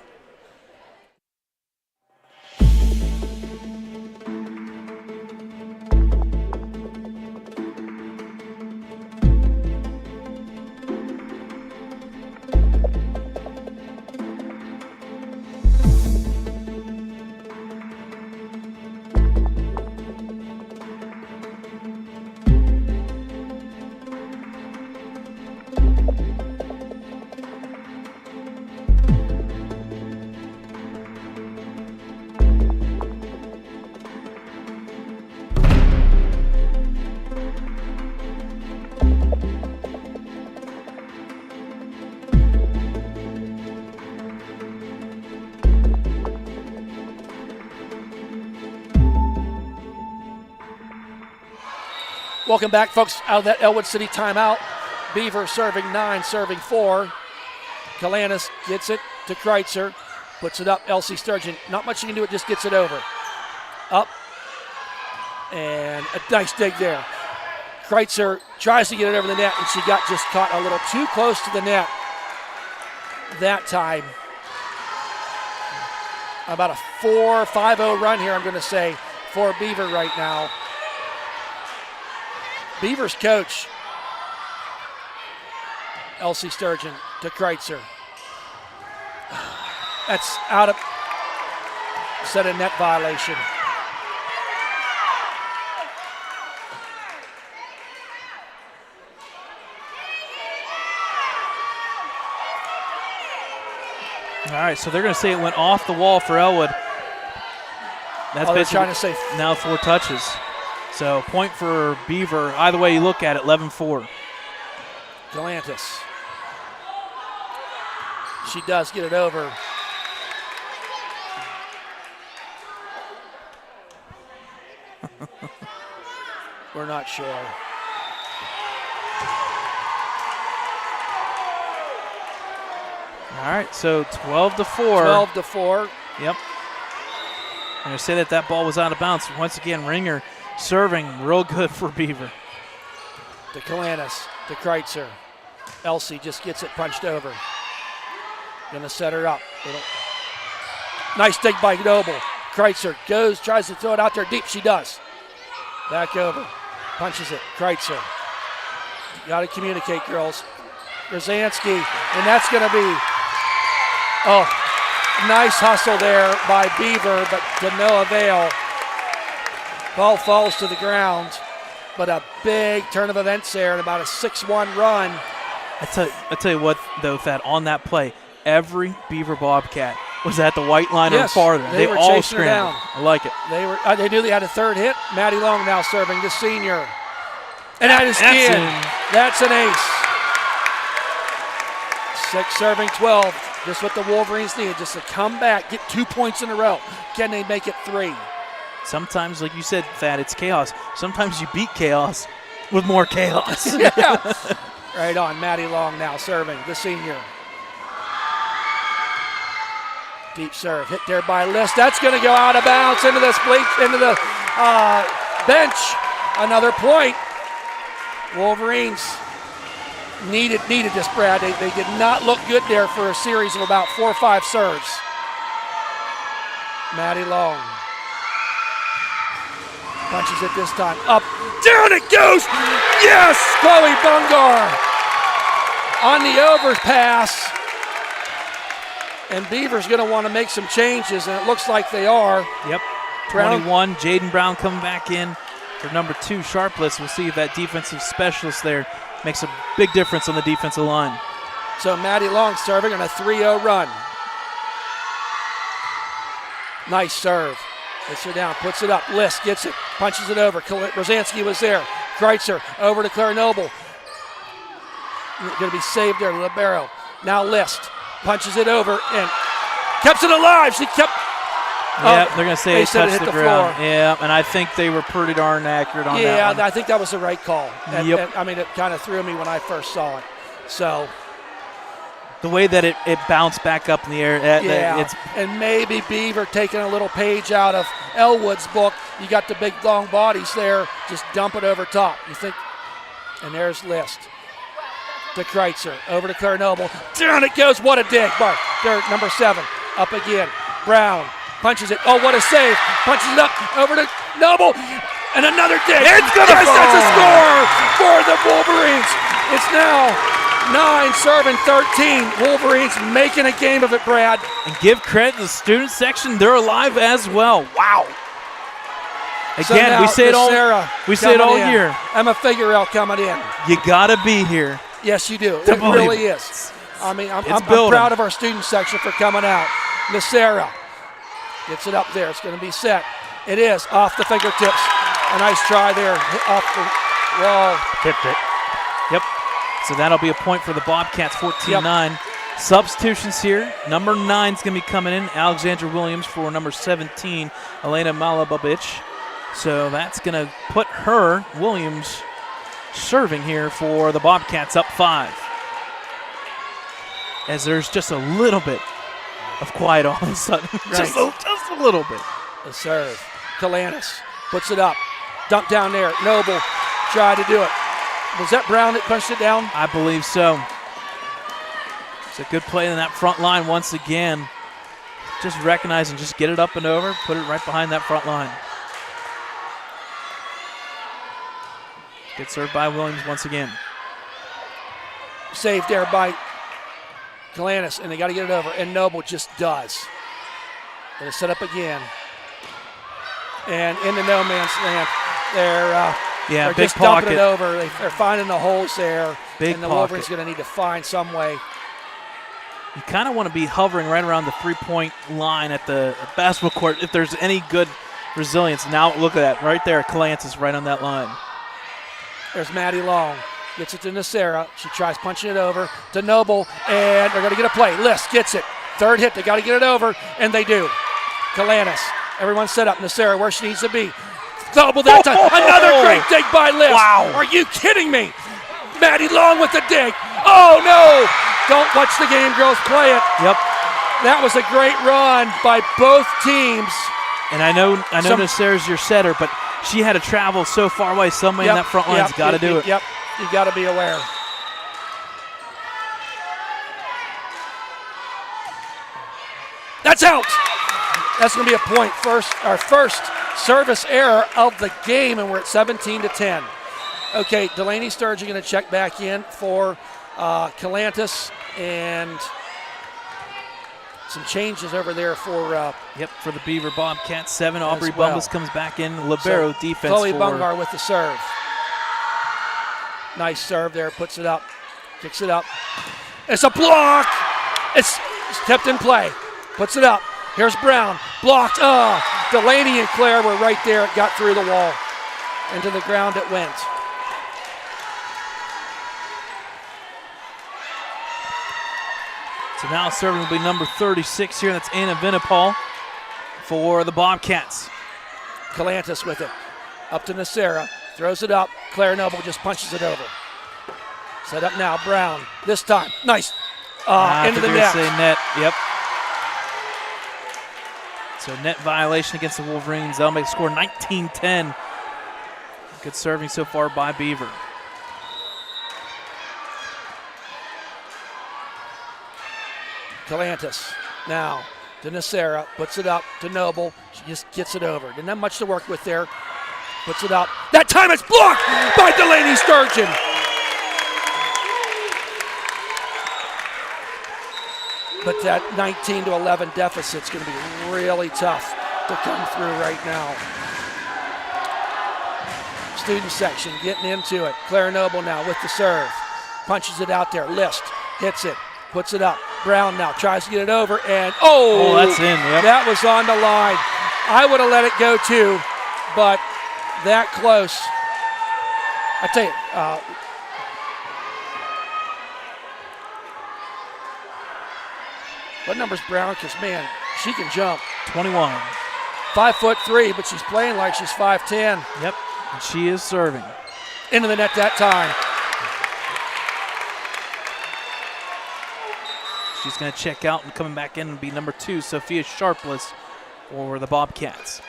Welcome back, folks, out of that Ellwood City timeout. Beaver serving 9, serving 4. Kalanis gets it to Kreitzer, puts it up. Elsie Sturgeon, not much you can do, it just gets it over. Up, and a nice dig there. Kreitzer tries to get it over the net, and she got just caught a little too close to the net that time. About a 4-5-0 run here, I'm going to say, for Beaver right now. Beaver's coach, Elsie Sturgeon to Kreitzer. That's out of set a net violation. All right, so they're going to say it went off the wall for Ellwood. That's they're basically trying to say now 4 touches. So point for Beaver. Either way you look at it, 11-4. Galantis. She does get it over. We're not sure. All right, so 12-4. 12-4. Yep. I'm going to say that ball was out of bounds. Once again, Ringer serving real good for Beaver. To Kalanis, to Kreitzer. Elsie just gets it punched over. Gonna set her up. Nice dig by Noble. Kreitzer goes, tries to throw it out there deep. She does. Back over. Punches it. Kreitzer. You got to communicate, girls. Brzezinski, and that's going to be, nice hustle there by Beaver, but to no avail. Ball falls to the ground, but a big turn of events there and about a 6-1 run. I tell you what, though, Thad, on that play, every Beaver Bobcat was at the white line or farther. They were all chasing her scrambled. down. I like it. They knew they had a third hit. Maddie Long now serving, the senior. And that is in. That's an ace. 6 serving 12. Just what the Wolverines need, just to come back, get 2 points in a row. Can they make it 3? Sometimes, like you said, Thad, it's chaos. Sometimes you beat chaos with more chaos. Yeah. Right on. Maddie Long now serving, the senior. Deep serve, hit there by List. That's going to go out of bounds into the bench. Another point. Wolverines needed this, Brad. They did not look good there for a series of about 4 or 5 serves. Maddie Long punches it this time. Up, down it goes. Yes, Chloe Bungar on the overpass. And Beaver's going to want to make some changes, and it looks like they are. Yep. Brown. 21, Jaden Brown coming back in for number 2, Sharpless. We'll see if that defensive specialist there makes a big difference on the defensive line. So Maddie Long serving on a 3-0 run. Nice serve. Gets her down, puts it up. List gets it, punches it over. Brzezinski was there. Kreitzer over to Claire Noble. Going to be saved there, libero. Now List punches it over and kept it alive. She kept. Yeah, they're going to say it touched the ground. Floor. Yeah, and I think they were pretty darn accurate on that one. Yeah, I think that was the right call. Yep. And, I mean, it kind of threw me when I first saw it. So. The way that it bounced back up in the air. And maybe Beaver taking a little page out of Ellwood's book. You got the big long bodies there. Just dump it over top. You think, and there's List. To Kreitzer, over to Claire Noble. Down it goes. What a dig. Mark, there, number 7. Up again. Brown punches it. Oh, what a save. Punches it up over to Noble. And another dig. It's going to fall. That's a score for the Wolverines. It's now 9 serving 13. Wolverines making a game of it, Brad. And give credit to the student section. They're alive as well. Wow. Again, so we say it all year. Emma Figueroa coming in. You got to be here. Yes, you do. It really is. I mean, I'm proud of our student section for coming out. Nacera gets it up there. It's going to be set. It is off the fingertips. A nice try there off the wall. Tipped it. Yep. So that'll be a point for the Bobcats, 14-9. Yep. Substitutions here. Number 9 is going to be coming in. Alexandra Williams for number 17, Elena Malababich. So that's going to put her, Williams, serving here for the Bobcats, up 5. As there's just a little bit of quiet all of a sudden. Right. just a little bit. The serve. Kalanis puts it up. Dump down there. Noble tried to do it. Was that Brown that punched it down? I believe so. It's a good play in that front line once again. Just recognize and just get it up and over. Put it right behind that front line. Good serve by Williams once again. Saved there by Kalanis, and they got to get it over. And Noble just does. Going to set up again. And into no man's land. They're big just pocket. dumping it over. They're finding the holes there. Big and the pocket. Wolverines going to need to find some way. You kind of want to be hovering right around the 3-point line at the basketball court if there's any good resilience. Now look at that. Right there, Kalantz is right on that line. There's Maddie Long. Gets it to Nacera. She tries punching it over to Noble, and they're going to get a play. List gets it. Third hit. They got to get it over, and they do. Kalanis. Everyone set up. Nacera where she needs to be. Noble that time. Another great dig by List. Wow. Are you kidding me? Maddie Long with the dig. Oh, no. Don't watch the game, girls. Play it. Yep. That was a great run by both teams. And I know Nasser's your setter, but she had to travel so far away. Somebody in that front line's got to do it. Yep, you got to be aware. That's out. That's going to be a point. Our first service error of the game, and we're at 17-10. Okay, Delaney Sturgeon going to check back in for Calantis, and some changes over there for for the Beaver Bobcats. 7. Aubrey Bumbles comes back in. Libero defense. Chloe Bungar with the serve. Nice serve there. Puts it up. Kicks it up. It's a block. It's kept in play. Puts it up. Here's Brown. Blocked. Delaney and Claire were right there. It got through the wall. Into the ground it went. So now serving will be number 36 here. That's Anna Vinipal for the Bobcats. Calantis with it. Up to Nacera. Throws it up. Claire Noble just punches it over. Set up now. Brown. This time. Nice. Into the net. Net. Yep. So net violation against the Wolverines. That'll make the score 19-10. Good serving so far by Beaver. Calantis now to Nacera, puts it up to Noble. She just gets it over. Didn't have much to work with there. Puts it up. That time it's blocked by Delaney Sturgeon. But that 19-11 deficit's going to be really tough to come through right now. Student section getting into it. Claire Noble now with the serve. Punches it out there. List hits it. Puts it up. Brown now tries to get it over, and that's in. Yep. That was on the line. I would have let it go too, but that close. I tell you, what number's Brown? Because man, she can jump. 21. 5'3", but she's playing like she's 5'10". Yep, and she is serving. Into the net that time. She's going to check out and coming back in and be number 2, Sophia Sharpless for the Bobcats.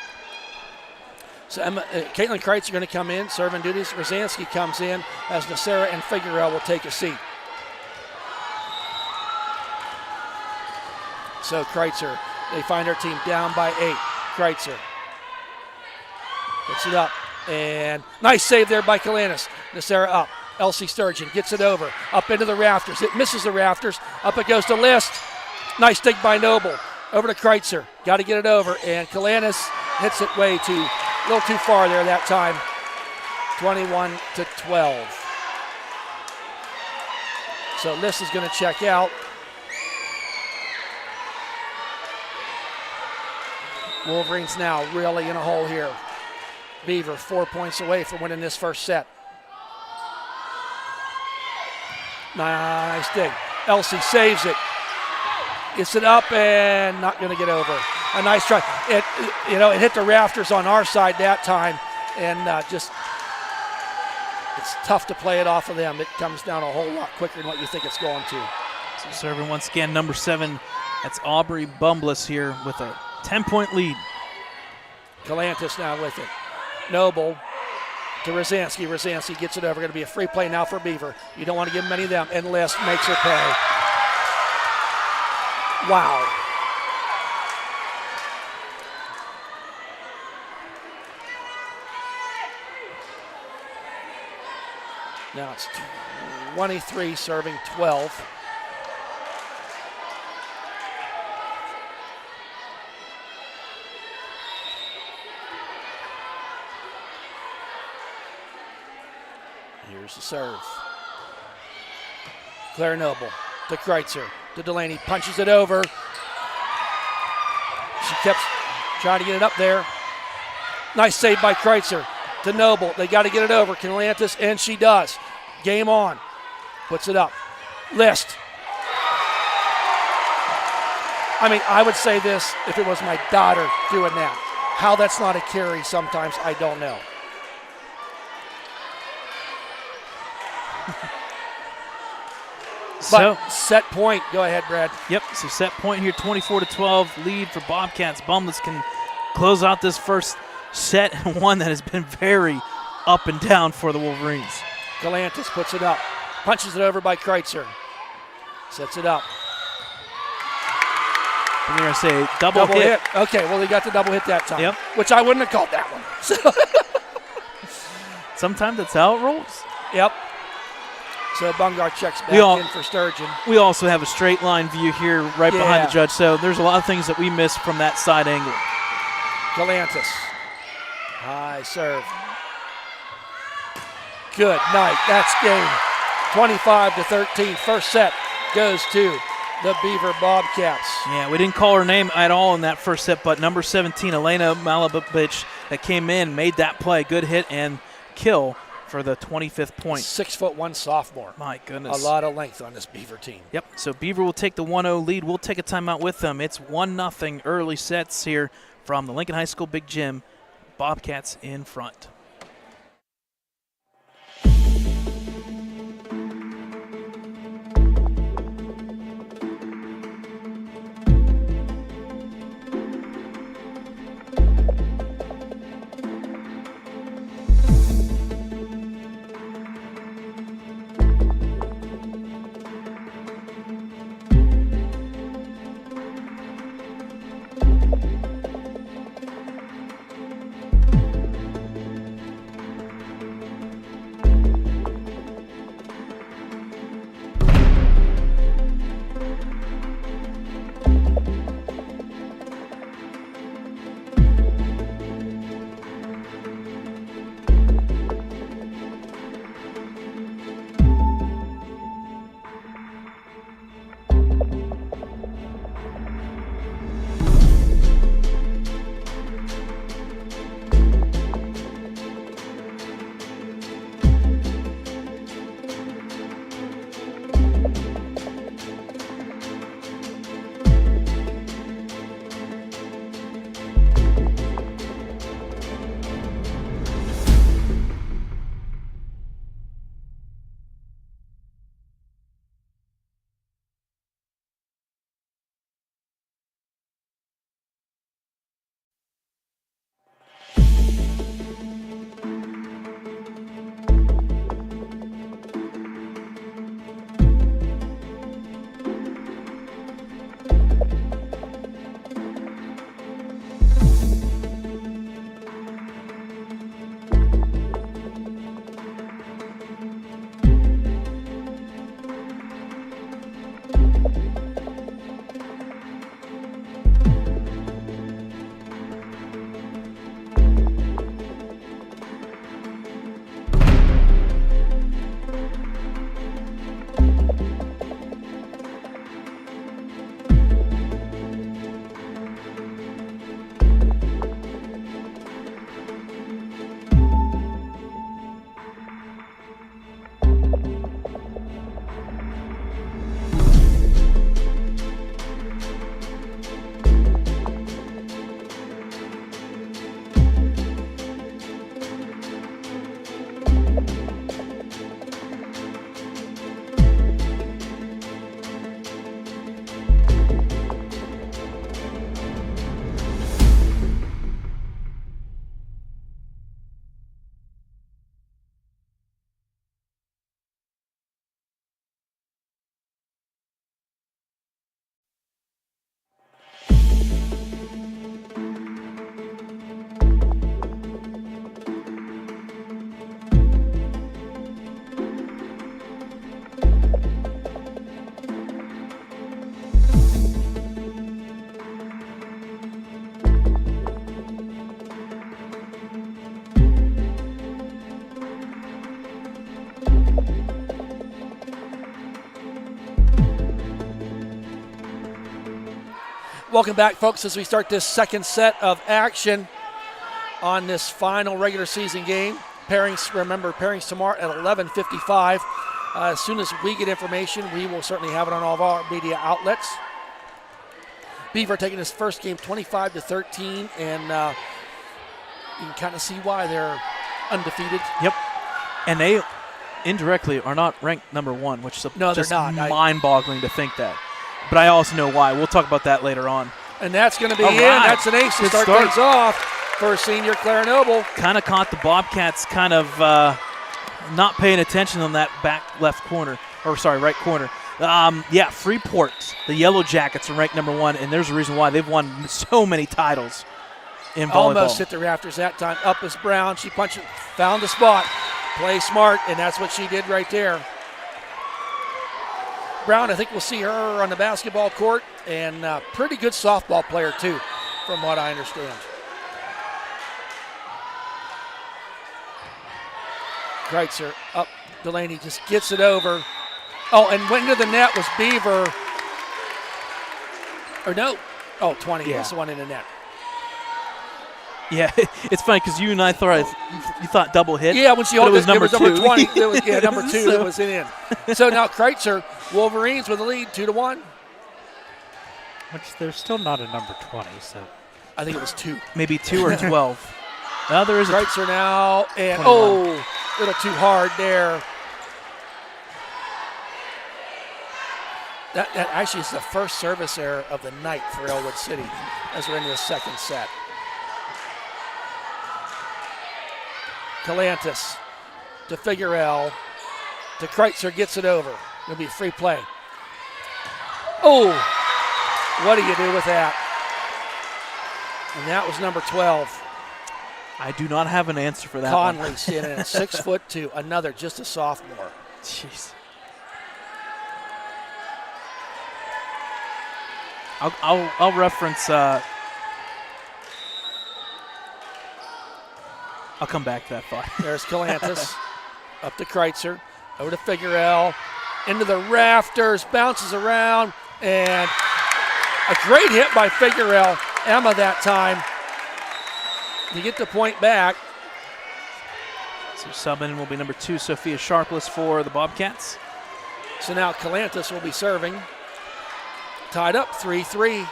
So Caitlin Kreitz are going to come in, serving duties. Rosansky comes in as Nacera and Figueroa will take a seat. So Kreitzer, they find their team down by 8. Kreitzer puts it up, and nice save there by Calantis. Nacera up. Elsie Sturgeon gets it over, up into the rafters. It misses the rafters. Up it goes to List. Nice dig by Noble. Over to Kreitzer. Got to get it over, and Calantis hits it a little too far there that time. 21-12. So List is going to check out. Wolverines now really in a hole here. Beaver 4 points away from winning this first set. Nice dig. Elsie saves it. Gets it up and not going to get over. A nice try. It hit the rafters on our side that time, and it's tough to play it off of them. It comes down a whole lot quicker than what you think it's going to. So serving once again, number 7. That's Aubrey Bumbliss here with a 10-point lead. Calantis now with it. Noble to Rosansky. Rosansky gets it over. Going to be a free play now for Beaver. You don't want to give them any of them. And List makes her pay. Wow. Now it's 23 serving 12. Here's the serve. Claire Noble to Kreitzer to Delaney. Punches it over. She kept trying to get it up there. Nice save by Kreitzer to Noble. They got to get it over. Calantis, and she does. Game on. Puts it up. List. I mean, I would say this if it was my daughter doing that. How that's not a carry sometimes, I don't know. But set point. Go ahead, Brad. Yep, so set point here, 24-12 lead for Bobcats. Bumbliss can close out this first set, one that has been very up and down for the Wolverines. Galantis puts it up, punches it over by Kreitzer, sets it up. I'm going to say double hit. Okay, well, they got the double hit that time, Yep. which I wouldn't have called that one. So Sometimes that's how it rolls. Yep. So Bungar checks back in for Sturgeon. We also have a straight line view here right behind the judge, so there's a lot of things that we missed from that side angle. Galantis. High serve. Good night. That's game. 25-13. First set goes to the Beaver Bobcats. Yeah, we didn't call her name at all in that first set, but number 17, Elena Malabovich, that came in, made that play. Good hit and kill for the 25th point. 6'1" sophomore. My goodness. A lot of length on this Beaver team. Yep, so Beaver will take the 1-0 lead. We'll take a timeout with them. It's 1-0 early sets here from the Lincoln High School Big Gym. Bobcats in front. Welcome back, folks, as we start this second set of action on this final regular season game. Pairings, remember, pairings tomorrow at 11:55. As soon as we get information, we will certainly have it on all of our media outlets. Beaver taking this first game 25-13, and you can kind of see why they're undefeated. Yep, and they indirectly are not ranked number one, which is no, just they're not. mind-boggling to think that. But I also know why. We'll talk about that later on. And that's going to be All in. right. That's an ace to Good start start. things off for senior Claire Noble. Kind of caught the Bobcats kind of not paying attention on that back left corner, or sorry, right corner. Yeah, Freeport, the Yellow Jackets are ranked number 1, and there's a reason why. They've won so many titles in volleyball. Almost hit the rafters that time. Up is Brown. She punched it, found the spot. Play smart, and that's what she did right there. Brown, I think we'll see her on the basketball court, and pretty good softball player too, from what I understand. Kreitzer up. Delaney just gets it over. Oh, and went into the net was Beaver. Or no. Oh, 20. Yeah. That's the one in the net. Yeah, it's funny because you and I thought you thought double hit. Yeah, when she but held it was number 2. 20. It was, yeah, number 2 So- that was in. So now Kreitzer, Wolverines with the lead, 2-1. Which there's still not a number 20, so. I think it was 2. Maybe 2 or 12. Now there is a Kreitzer now, and 21. oh, a little too hard there. That actually is the first service error of the night for Ellwood City as we're into the second set. Calantis to Figuerell, to Kreitzer, gets it over. It'll be free play. Oh, what do you do with that? And that was number 12. I do not have an answer for that one. Conley standing at 6'2", another, just a sophomore. Jeez. I'll reference. I'll come back to that thought. There's Calantis, up to Kreitzer, over to Figuerell, into the rafters, bounces around, and a great hit by Figuerell. Emma that time to get the point back. So subbing will be number 2, Sophia Sharpless for the Bobcats. So now Calantis will be serving. Tied up 3-3.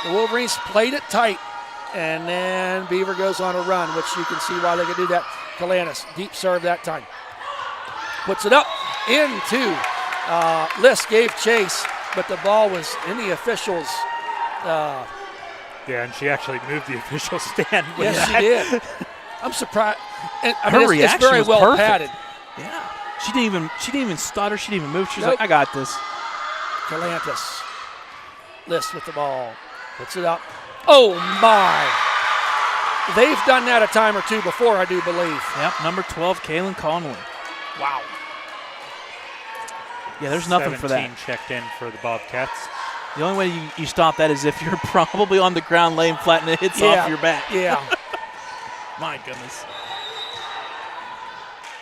The Wolverines played it tight, and then Beaver goes on a run, which you can see why they could do that. Calantis, deep serve that time. Puts it up into List, gave chase, but the ball was in the officials' Yeah, and she actually moved the official stand. with yes, that. she did. I'm surprised. And, I Her mean, it's reaction very was well perfect. padded. Yeah. She didn't even stutter. She didn't even move. She was Nope. like, I got this. Calantis. List with the ball. Puts it up. Oh, my. They've done that a time or two before, I do believe. Yep, number 12, Kaylin Conley. Wow. Yeah, there's nothing for that. 17 checked in for the Bobcats. The only way you stop that is if you're probably on the ground laying flat and it hits off your back. Yeah. My goodness.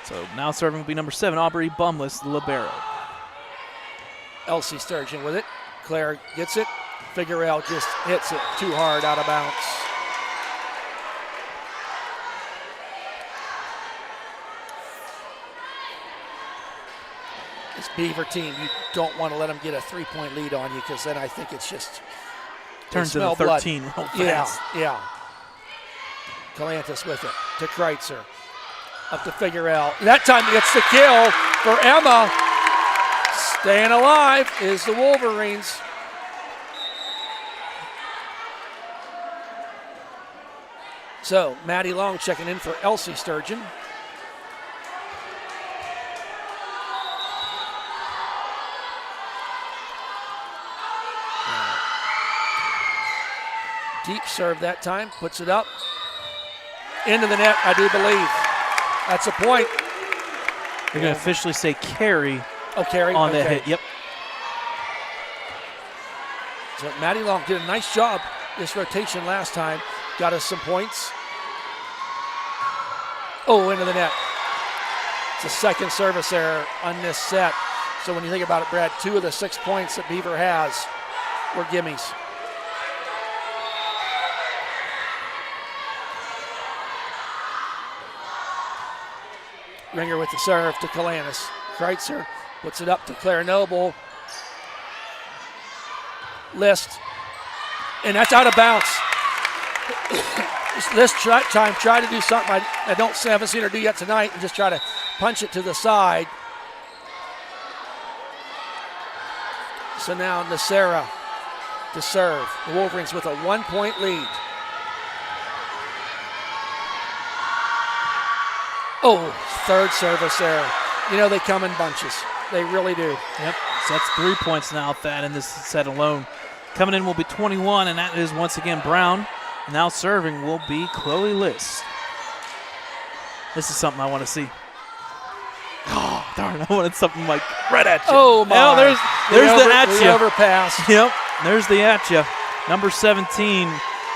So now serving will be number 7, Aubrey Bumless, the libero. Elsie Sturgeon with it. Claire gets it. Figuerell just hits it too hard out of bounds. This Beaver team, you don't want to let them get a 3-point lead on you because then I think it's just Turns they into smell blood. 13 real Yeah, fast. yeah. Calantis with it to Kreitzer. Up to Figuerell. That time gets the kill for Emma. Staying alive is the Wolverines. So, Maddie Long checking in for Elsie Sturgeon. Deep serve that time, puts it up. Into the net, I do believe. That's a point. They're going to officially say carry Oh, carry. on okay. that hit. Yep. So Maddie Long did a nice job this rotation last time. Got us some points. Oh, into the net. It's a second service error on this set. So when you think about it, Brad, 2 of the 6 points that Beaver has were gimmies. Ringer with the serve to Calantis. Kreitzer puts it up to Claire Noble. List. And that's out of bounds. List try to do something I haven't seen her do yet tonight, and just try to punch it to the side. So now Nacera to serve. The Wolverines with a 1-point lead. Oh, third service there. You know, they come in bunches. They really do. Yep, so that's 3 points now, Thad, in this set alone. Coming in will be 21, and that is once again Brown. Now serving will be Chloe List. This is something I want to see. Oh, darn, I wanted something like right at you. Oh, my. Oh, there's the at The you. overpass. Yep, there's the at you. Number 17,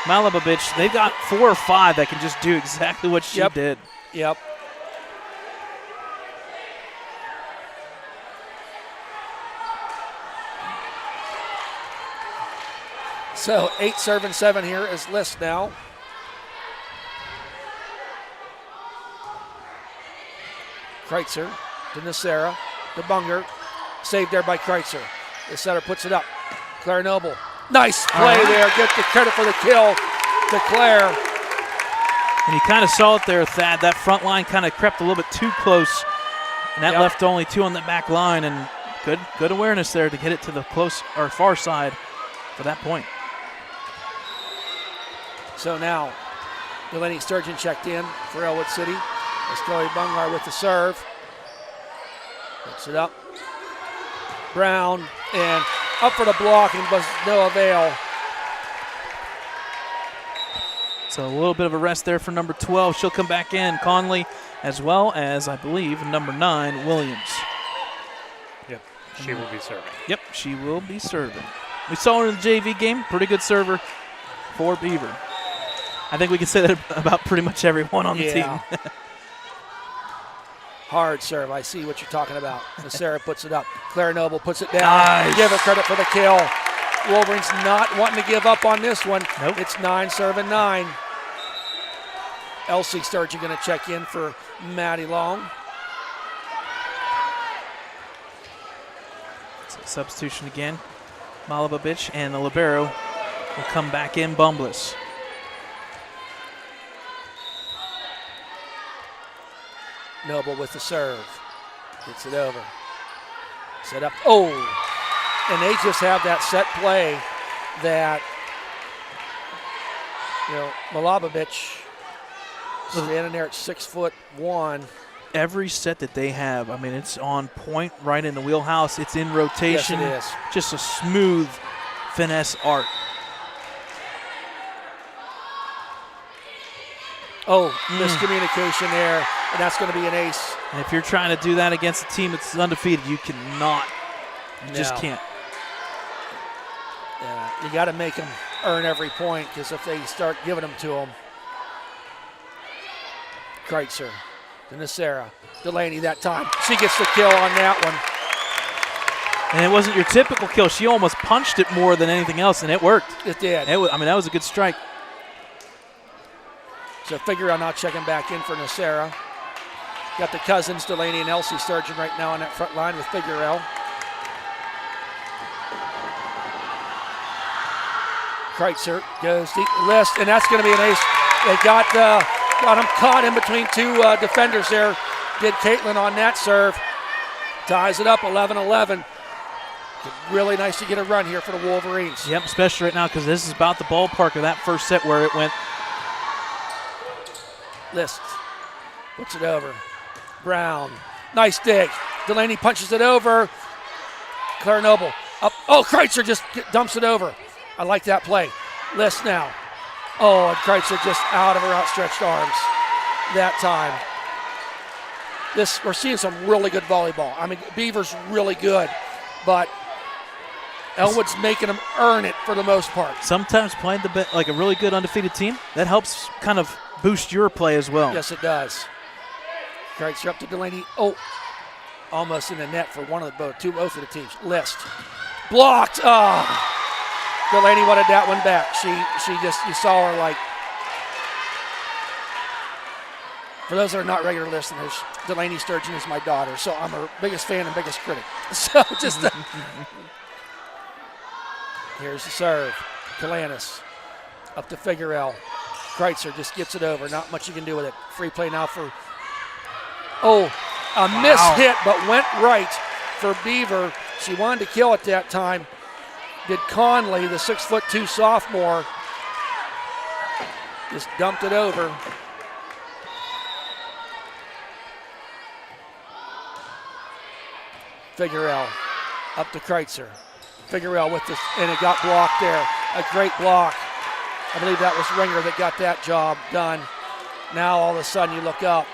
Malababich. They've got 4 or 5 that can just do exactly what she did. Yep. So 8 serving 7 here is List now. Kreitzer to Nacera, to Bunger. Saved there by Kreitzer. The setter puts it up. Claire Noble. Nice play there. Get the credit for the kill to Claire. And you kind of saw it there, Thad. That front line kind of crept a little bit too close, and that left only 2 on the back line. And good awareness there to get it to the close or far side for that point. So now, Delaney Sturgeon checked in for Ellwood City. As Chloe Bungar with the serve. Puts it up. Brown and up for the block and was no avail. So a little bit of a rest there for number 12. She'll come back in, Conley, as well as, I believe, number 9, Williams. Yep, she will be serving. Yep, she will be serving. We saw her in the JV game. Pretty good server for Beaver. I think we can say that about pretty much everyone on the team. Hard serve. I see what you're talking about. Nacera puts it up. Claire Noble puts it down. Nice. Give her credit for the kill. Wolverines not wanting to give up on this one. Nope. It's 9 serving 9. Elsie Sturgeon going to check in for Maddie Long. So substitution again. Malababich and the libero will come back in, Bumbless. Noble with the serve. Gets it over. Set up. Oh! And they just have that set play that, Malababich standing there at 6'1". Every set that they have, I mean, it's on point, right in the wheelhouse. It's in rotation. Yes, it is. Just a smooth finesse art. Oh, miscommunication there, and that's going to be an ace. And if you're trying to do that against a team that's undefeated, you cannot. You just can't. Yeah, you got to make them earn every point, because if they start giving them to them. Kreitzer to Nacera. Delaney that time. She gets the kill on that one. And it wasn't your typical kill. She almost punched it more than anything else, and it worked. It did. That was a good strike. So Figueroa now checking back in for Nacera. Got the cousins, Delaney and Elsie Sturgeon right now on that front line with Figueroa. Kreitzer goes deep List, and that's going to be an ace. They got him caught in between 2 defenders there. Did Caitlin on that serve. Ties it up 11-11. Really nice to get a run here for the Wolverines. Yep, especially right now because this is about the ballpark of that first set where it went. List puts it over. Brown, nice dig. Delaney punches it over. Claire Noble up. Oh, Kreitzer just dumps it over. I like that play. List now. Oh, and Kreitzer just out of her outstretched arms that time. We're seeing some really good volleyball. I mean, Beaver's really good, but Ellwood's making them earn it for the most part. Sometimes playing like a really good undefeated team, that helps kind of boost your play as well. Yes, it does. Kreitzer up to Delaney. Oh, almost in the net for both of the teams. List. Blocked. Oh. Delaney wanted that one back. You saw her like, for those that are not regular listeners, Delaney Sturgeon is my daughter, so I'm her biggest fan and biggest critic. So just, here's the serve. Kalanis up to Figueroa. Kreitzer just gets it over. Not much you can do with it. Free play now for, a miss hit, but went right for Beaver. She wanted to kill it that time. did Conley, the 6'2" sophomore. Just dumped it over. Figueroa up to Kreitzer. Figueroa with this, and it got blocked there. A great block. I believe that was Ringer that got that job done. Now all of a sudden you look up.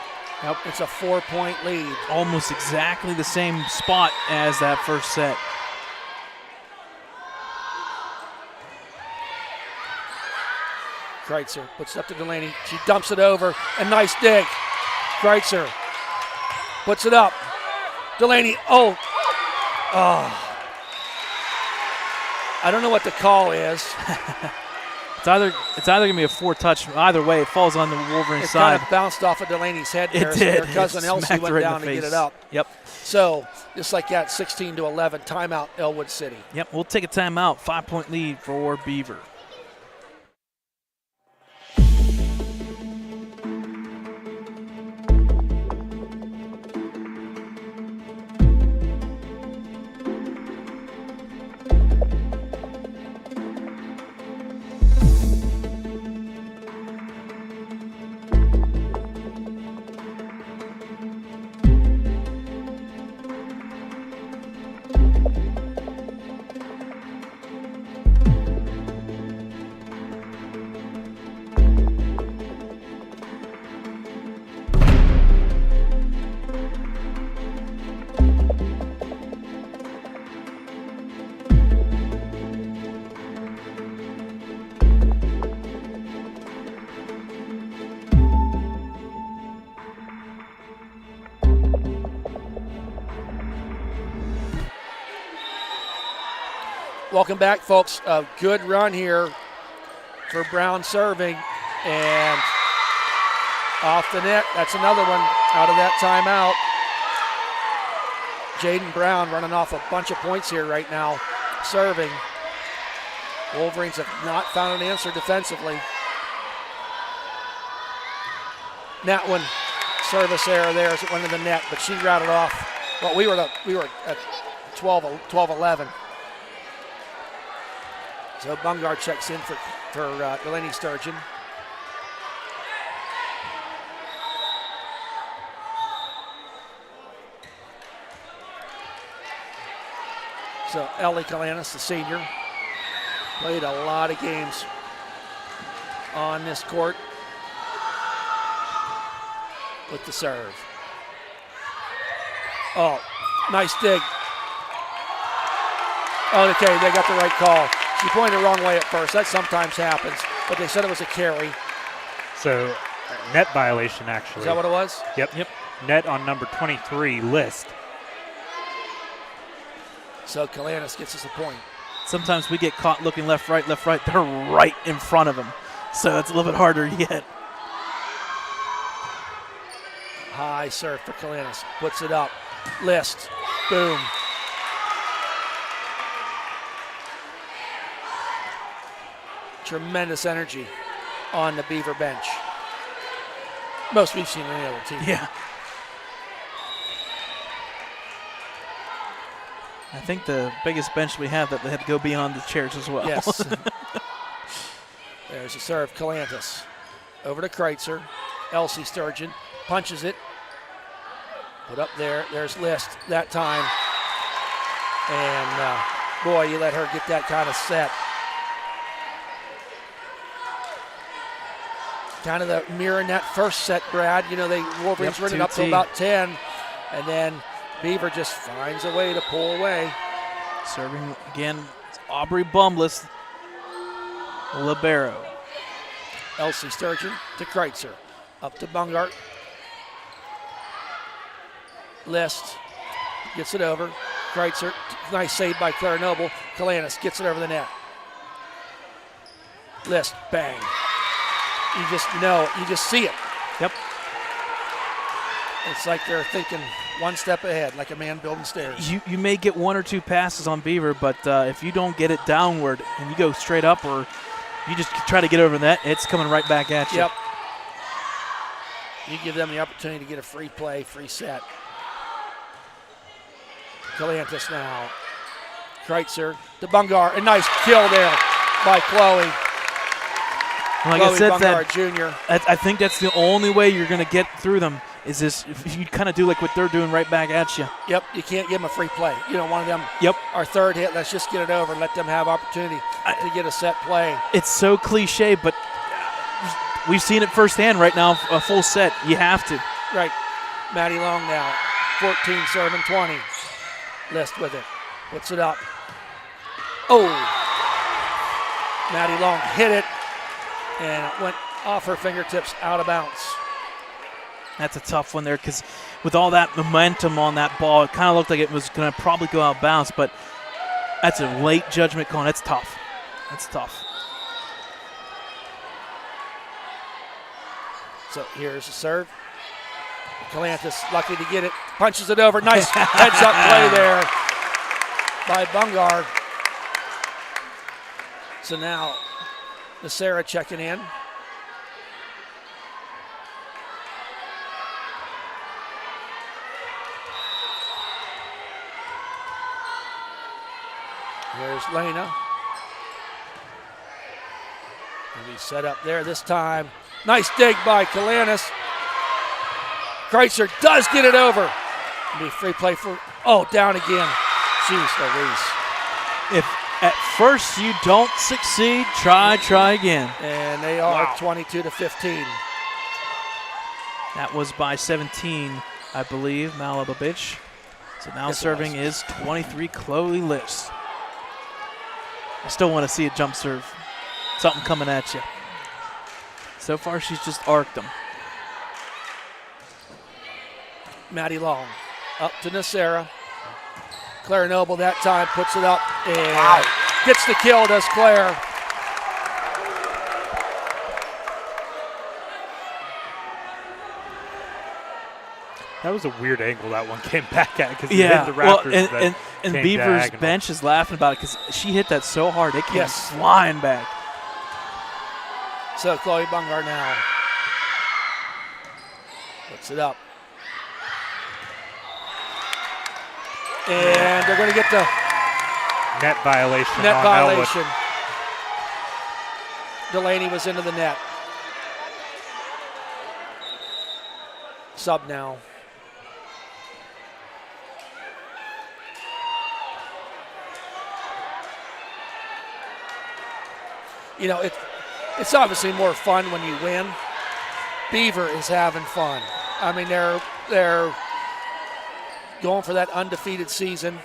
Yep. It's a 4-point lead. Almost exactly the same spot as that first set. Kreitzer puts it up to Delaney. She dumps it over. A nice dig. Kreitzer puts it up. Delaney, oh. I don't know what the call is. It's either gonna be a 4-touch. Either way, it falls on the Wolverines side. It kind of bounced off of Delaney's head there. It did. Her cousin Elsie went down to get it up. Yep. So just like that, 16-11, timeout, Ellwood City. Yep. We'll take a timeout. 5-point lead for Beaver. Welcome back, folks. A good run here for Brown serving. And off the net, that's another one out of that timeout. Jaden Brown running off a bunch of points here right now, serving. Wolverines have not found an answer defensively. That one, service error there as it went in the net, but she routed off. Well, we were at 12-11. So Bungard checks in for Delaney Sturgeon. So Ellie Kalanis, the senior, played a lot of games on this court with the serve. Oh, nice dig. Okay, they got the right call. She pointed the wrong way at first. That sometimes happens, but they said it was a carry. So, net violation, actually. Is that what it was? Yep. Net on number 23, List. So Kalanis gets us a point. Sometimes we get caught looking left, right. They're right in front of them. So it's a little bit harder yet. High serve for Kalanis. Puts it up. List. Boom. Tremendous energy on the Beaver bench. Most we've seen in any other team. Yeah. I think the biggest bench we have that they had to go beyond the chairs as well. Yes. There's a serve. Kalantis over to Kreitzer. Elsie Sturgeon punches it. Put up there. There's List that time. And boy, you let her get that kind of set. Kind of the mirror in that first set, Brad. You know, Wolverines run it up to about 10, and then Beaver just finds a way to pull away. Serving again, it's Aubrey Bumbless, libero. Elsie Sturgeon to Kreitzer. Up to Bungart. List gets it over. Kreitzer, nice save by Claire Noble. Kalanis gets it over the net. List, bang. You just know, you just see it. Yep. It's like they're thinking one step ahead, like a man building stairs. You may get one or two passes on Beaver, but if you don't get it downward and you go straight up or you just try to get over that, it's coming right back at you. Yep. You give them the opportunity to get a free play, free set. Kalantis now. Kreitzer to Bungar. A nice kill there by Chloe. Like Chloe I said, Bungar Jr. I think that's the only way you're going to get through them is this. If you kind of do like what they're doing right back at you. Yep, you can't give them a free play. You know, one of them, Yep. our third hit, let's just get it over and let them have opportunity to get a set play. It's so cliche, but we've seen it firsthand right now, a full set. You have to. Right. Maddie Long now, 14 serving 20. List with it. Puts it up. Oh! Maddie Long hit it, and it went off her fingertips, out of bounds. That's a tough one there because with all that momentum on that ball, it kind of looked like it was going to probably go out of bounds, but that's a late judgment call. That's tough. That's tough. So here's the serve. Galantis lucky to get it. Punches it over. Nice heads-up play there by Bungar. So now Sarah checking in. Here's Lena. And he set up there this time. Nice dig by Kalanis. Kreitzer does get it over. It'll be free play for, down again. Jeez Louise. If at first you don't succeed, try again. And they are 22-15. That was by 17, I believe, Malabovich. So now serving is 23, Chloe List. I still want to see a jump serve. Something coming at you. So far, she's just arced them. Maddie Long up to Nacera. Claire Noble that time puts it up and gets the kill, does Claire. That was a weird angle that one came back at because it hit the Raptors. And Beaver's diagonal. bench is laughing about it because she hit that so hard. It came flying back. So Chloe Bungar now puts it up. And they're going to get the net violation. Net on violation. Ellwood. Delaney was into the net. Sub now. You know, it's obviously more fun when you win. Beaver is having fun. I mean, they're going for that undefeated season.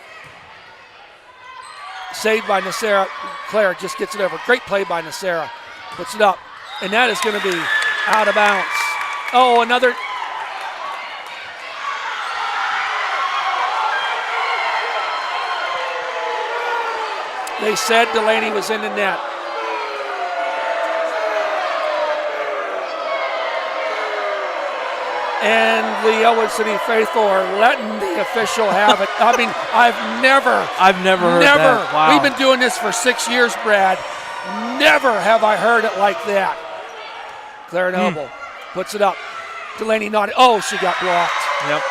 Saved by Nacera. Claire just gets it over. Great play by Nacera. Puts it up. And that is going to be out of bounds. Oh, another. They said Delaney was in the net. And the Ellwood City faithful are letting the official have it. I mean, I've never heard that. Wow. We've been doing this for 6 years, Brad. Never have I heard it like that. Claire Noble puts it up. Delaney not. Oh, she got blocked. Yep.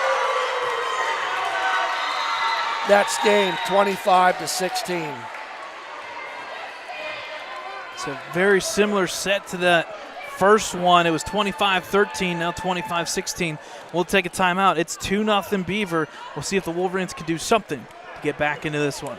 That's game 25-16. It's a very similar set to that first one. It was 25-13, now 25-16. We'll take a timeout. It's 2-0 Beaver. We'll see if the Wolverines can do something to get back into this one.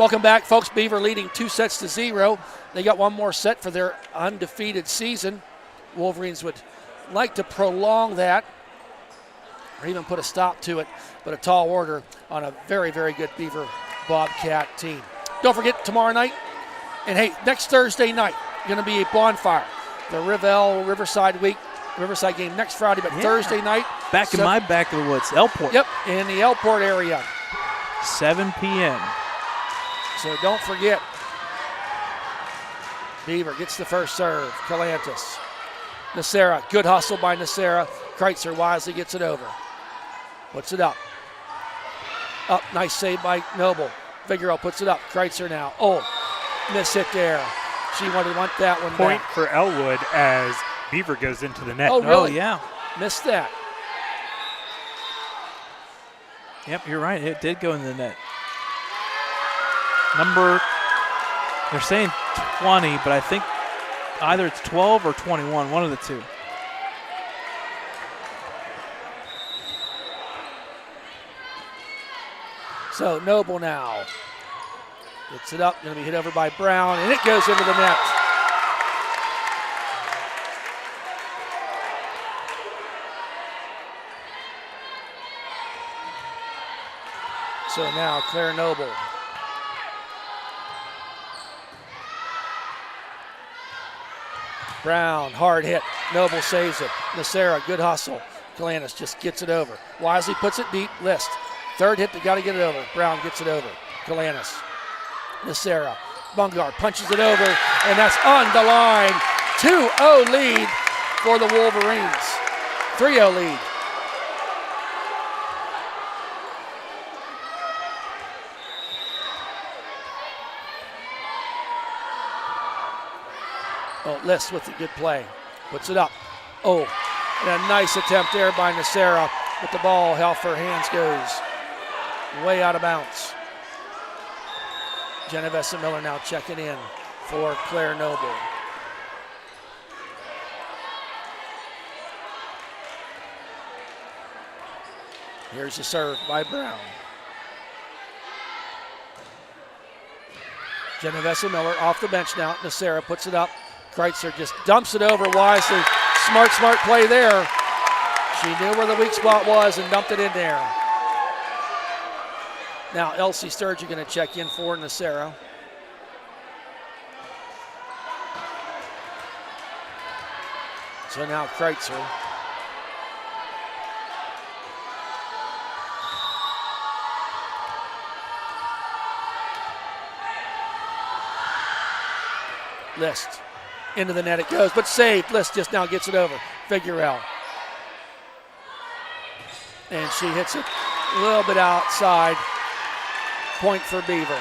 Welcome back, folks. Beaver leading 2-0. They got one more set for their undefeated season. Wolverines would like to prolong that or even put a stop to it, but a tall order on a very, very good Beaver Bobcat team. Don't forget, tomorrow night, and hey, next Thursday night, going to be a bonfire. The Riverside game next Friday, but Thursday night. Back in my back of the woods, Ellport. Yep, in the Ellport area. 7 p.m. So don't forget, Beaver gets the first serve. Calantis. Nacera, good hustle by Nacera. Kreitzer wisely gets it over. Puts it up. Up, nice save by Noble. Figueroa puts it up. Kreitzer now. Oh, miss hit there. She wanted to want that one Point back. for Ellwood as Beaver goes into the net. Oh, really? Oh, yeah. Missed that. Yep, you're right. It did go in the net. They're saying 20, but I think either it's 12 or 21, one of the two. So Noble now. Gets it up, going to be hit over by Brown, and it goes into the net. So now Claire Noble. Brown, hard hit. Noble saves it. Nacera, good hustle. Calantis just gets it over. Wisely puts it deep. List. Third hit, they got to get it over. Brown gets it over. Calantis. Nacera. Bungar punches it over, and that's on the line. 2-0 lead for the Wolverines. 3-0 lead. Oh, List with a good play. Puts it up. Oh, and a nice attempt there by Nacera. But the ball, off her hands, goes way out of bounds. Genevieve Miller now checking in for Claire Noble. Here's the serve by Brown. Genevieve Miller off the bench now. Nacera puts it up. Kreitzer just dumps it over wisely. Smart play there. She knew where the weak spot was and dumped it in there. Now Elsie Sturgeon going to check in for Nacera. So now Kreitzer. List. Into the net it goes, but saved. List just now gets it over. Figueroa. And she hits it a little bit outside. Point for Beaver.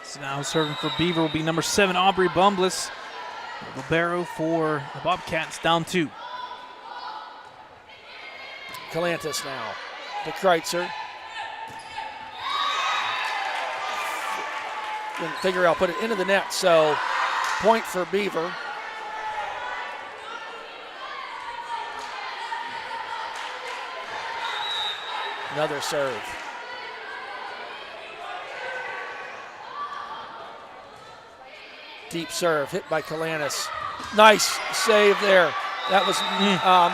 So now serving for Beaver will be number 7, Aubrey Bumbliss. Libero for the Bobcats, down 2. Calantis now to Kreitzer. And Figueroa put it into the net, so point for Beaver. Another serve. Deep serve hit by Calantis. Nice save there. That was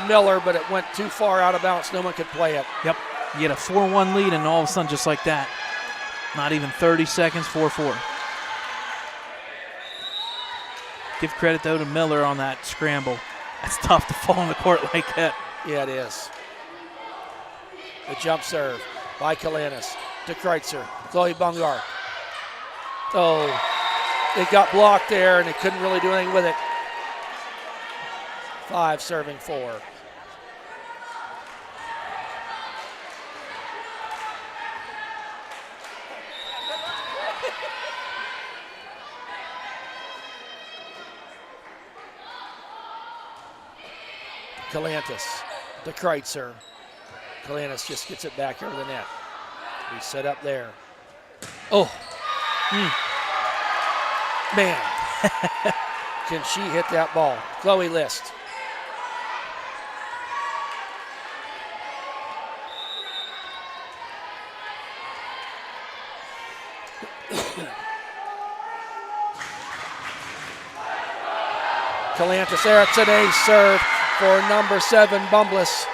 Miller, but it went too far out of bounds. No one could play it. Yep. You get a 4-1 lead, and all of a sudden, just like that, not even 30 seconds, 4-4. Give credit, though, to Miller on that scramble. That's tough to fall on the court like that. Yeah, it is. The jump serve by Calantis to Kreitzer. Chloe Bungar. Oh, it got blocked there, and they couldn't really do anything with it. 5 serving 4. Calantis to Kreitzer. Calantis just gets it back over the net. We set up there. Oh. Man. Can she hit that ball? Chloe List. Calantis there. It's an ace serve for number 7, Bumbliss.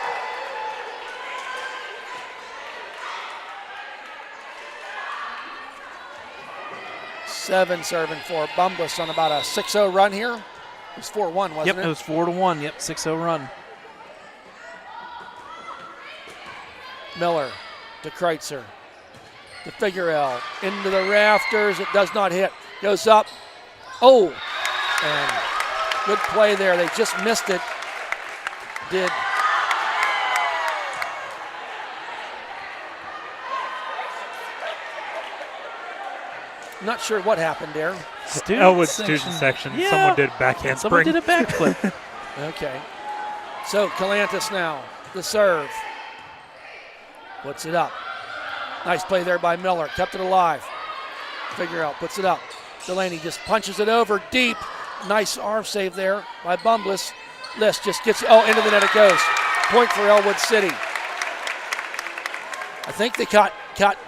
Seven serving for Bumbliss on about a 6-0 run here. It was 4-1, wasn't Yep, it? it was 4-1. Yep, 6-0 run. Miller to Kreitzer. To Figueroa. Into the rafters. It does not hit. Goes up. Oh! And good play there. They just missed it. Did. Not sure what happened there. Ellwood student section. Yeah. Someone did backhand Someone spring. did a backflip. Okay. So Calantis now, the serve. Puts it up. Nice play there by Miller. Kept it alive. Figueroa puts it up. Delaney just punches it over deep. Nice arm save there by Bumbliss. List just gets, into the net it goes. Point for Ellwood City. I think they caught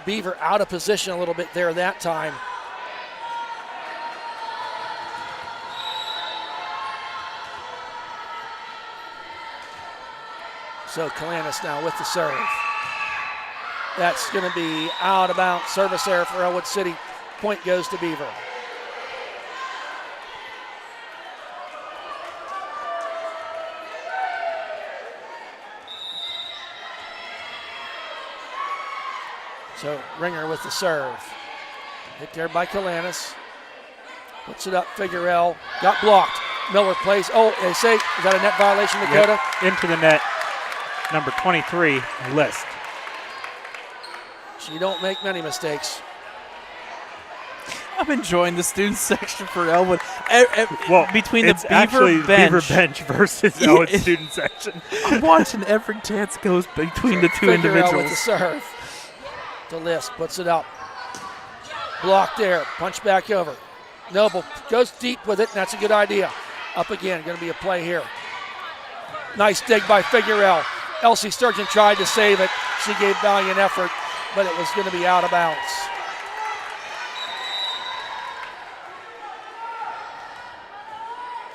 Beaver out of position a little bit there that time. So Calantis now with the serve. That's going to be out of bounds. Service error for Ellwood City. Point goes to Beaver. So Ringer with the serve. Hit there by Calantis. Puts it up. Figueroa got blocked. Miller plays. Oh, they say, is that a net violation, Dakota? Yep. Into the net. Number 23, List. She don't make many mistakes. I'm enjoying the student section for Ellwood. Between the it's Beaver actually bench. Beaver bench versus Ellwood student section. I'm watching every chance goes between the two Figueroa individuals. with the serve. To List, puts it up. Blocked there, punch back over. Noble goes deep with it, and that's a good idea. Up again, going to be a play here. Nice dig by Figueroa. Elsie Sturgeon tried to save it. She gave valiant effort, but it was going to be out of bounds.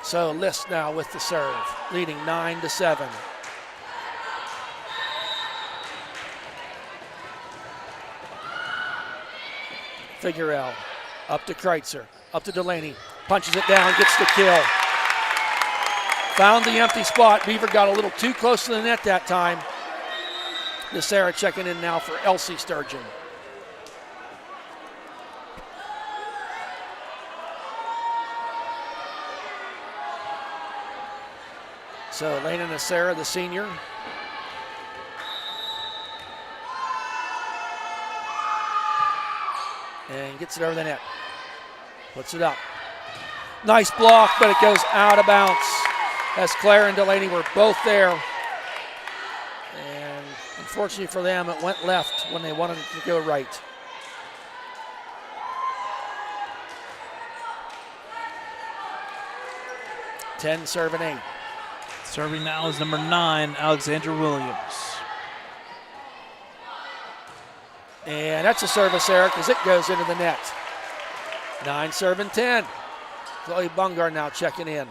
So List now with the serve, leading 9-7. Figueroa up to Kreitzer, up to Delaney, punches it down, gets the kill. Found the empty spot. Beaver got a little too close to the net that time. Sarah checking in now for Elsie Sturgeon. So Elena Nasera, the senior. And gets it over the net. Puts it up. Nice block, but it goes out of bounds. As Claire and Delaney were both there. And unfortunately for them, it went left when they wanted it to go right. Ten serving 8. Serving now is number 9, Alexandra Williams. And that's a service error because it goes into the net. 9 serving 10. Chloe Bungar now checking in.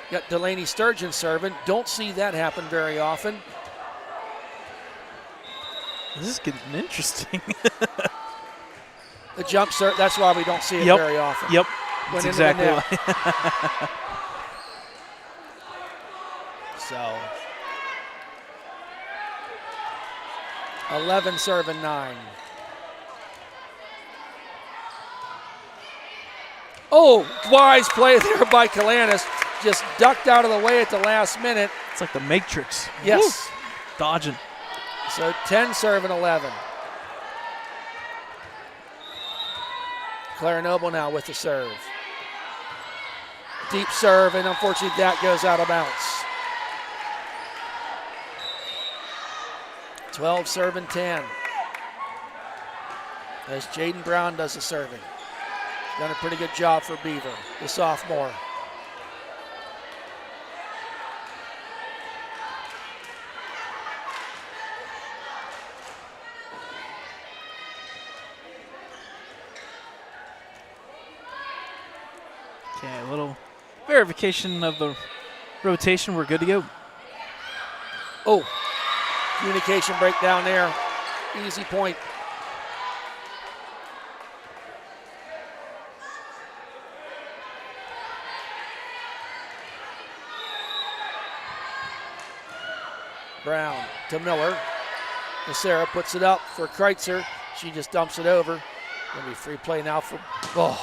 Got Delaney Sturgeon serving. Don't see that happen very often. This is getting interesting. The jump serve, that's why we don't see it very often. Yep. Went That's into the exactly net. why. So 11 serving 9. Oh, wise play there by Calantis. Just ducked out of the way at the last minute. It's like the Matrix. Yes. Woo. Dodging. So 10 serving 11. Claire Noble now with the serve. Deep serve, and unfortunately that goes out of bounds. 12 serving 10. As Jaden Brown does the serving. Done a pretty good job for Beaver, the sophomore. Okay, a little verification of the rotation. We're good to go. Oh, communication breakdown there. Easy point. Brown to Miller. Sarah puts it up for Kreitzer. She just dumps it over. Gonna be free play now for. Oh,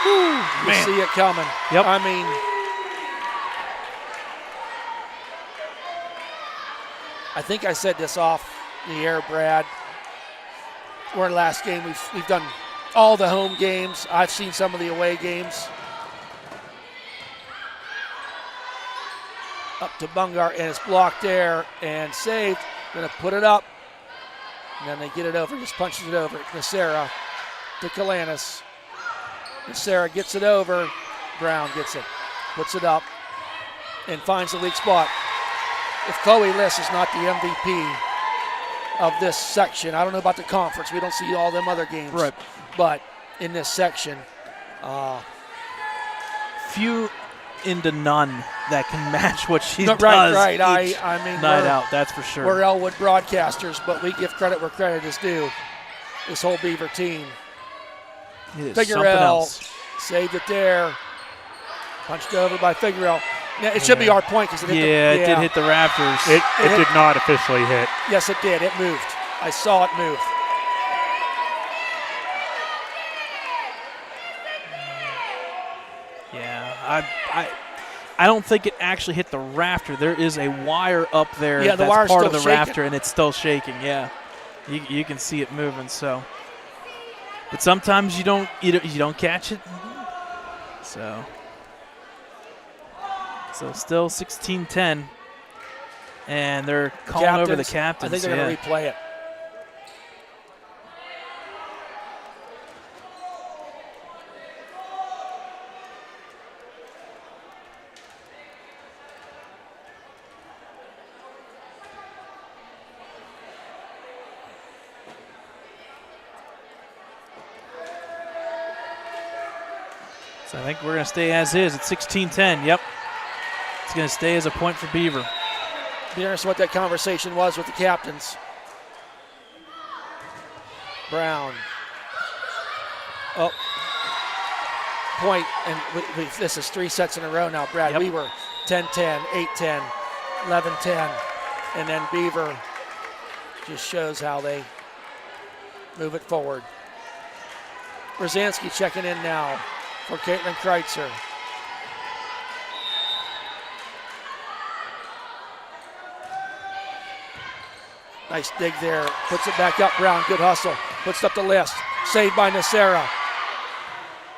you Man. see it coming. Yep. I mean, I think I said this off the air, Brad. We're in the last game. We've done all the home games. I've seen some of the away games. Up to Bungar, and it's blocked there and saved. Gonna put it up. And then they get it over, just punches it over. Nasera to Kalanis. Nasera gets it over. Brown gets it, puts it up, and finds the weak spot. If Chloe Liss is not the MVP of this section, I don't know about the conference. We don't see all them other games. Right. But in this section, Few into none that can match what she no, does. right. Each I mean, night out, that's for sure. we're Ellwood broadcasters, but we give credit where credit is due. This whole Beaver team. It is something Figuerell else. saved it there. Punched over by Figuerell. Yeah, it should be our point because it hit It did hit the rafters. It hit- did not officially hit. Yes, it did. It moved. I saw it move. Yeah, I don't think it actually hit the rafter. There is a wire up there Yeah, the that's wire's part of still the shaking. rafter, and it's still shaking. Yeah, you can see it moving. So, but sometimes you don't catch it. So still 16-10, and they're calling over the captains. I think they're going to replay it. So I think we're going to stay as is at 16-10. Yep. It's going to stay as a point for Beaver. Be interested what that conversation was with the captains. Brown. Oh. Point, and this is 3 sets in a row now, Brad. Yep. We were 10-10, 8-10, 11-10, and then Beaver just shows how they move it forward. Rosansky checking in now for Caitlin Kreitzer. Nice dig there. Puts it back up. Brown, good hustle. Puts it up the list. Saved by Nasera.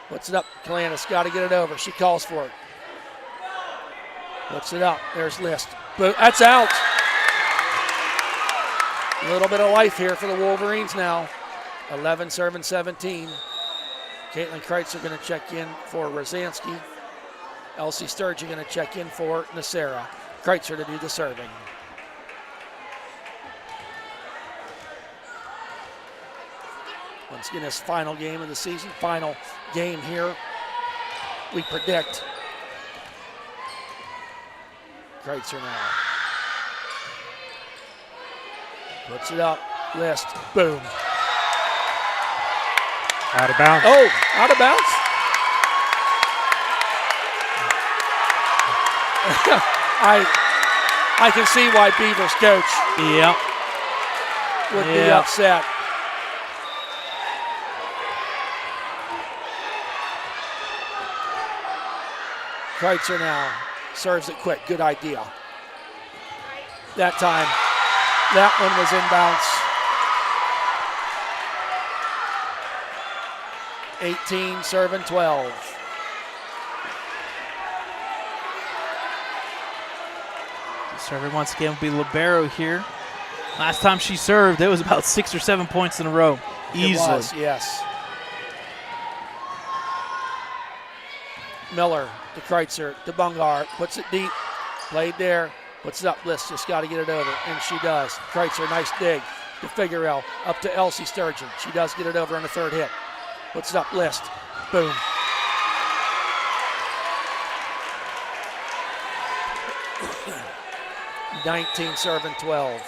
Puts it up. Kalanis got to get it over. She calls for it. Puts it up. There's List. But that's out. A little bit of life here for the Wolverines now. 11 serving 17. Caitlin Kreitzer going to check in for Rosansky. Elsie Sturgeon going to check in for Nasera. Kreitzer to do the serving. Once again, this final game of the season, final game here. We predict. Kreitzer now. Puts it up. List. Boom. Out of bounds. Oh, out of bounds? I can see why Beaver's coach Yep. would be upset. Kreitzer now serves it quick. Good idea. That time, that one was inbounds. 18 serving 12. Server once again will be Libero here. Last time she served, it was about 6 or 7 points in a row. Easily. It was, yes. Miller to Kreitzer to Bungar. Puts it deep. Played there. Puts it up. List just got to get it over. And she does. Kreitzer, nice dig to Figuerell. Up to Elsie Sturgeon. She does get it over on the third hit. Puts it up. List. Boom. 19 serving 12.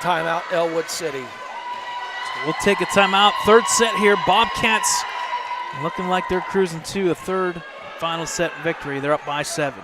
Timeout, Ellwood City. We'll take a timeout. Third set here. Bobcats looking like they're cruising to a third final set victory. They're up by 7.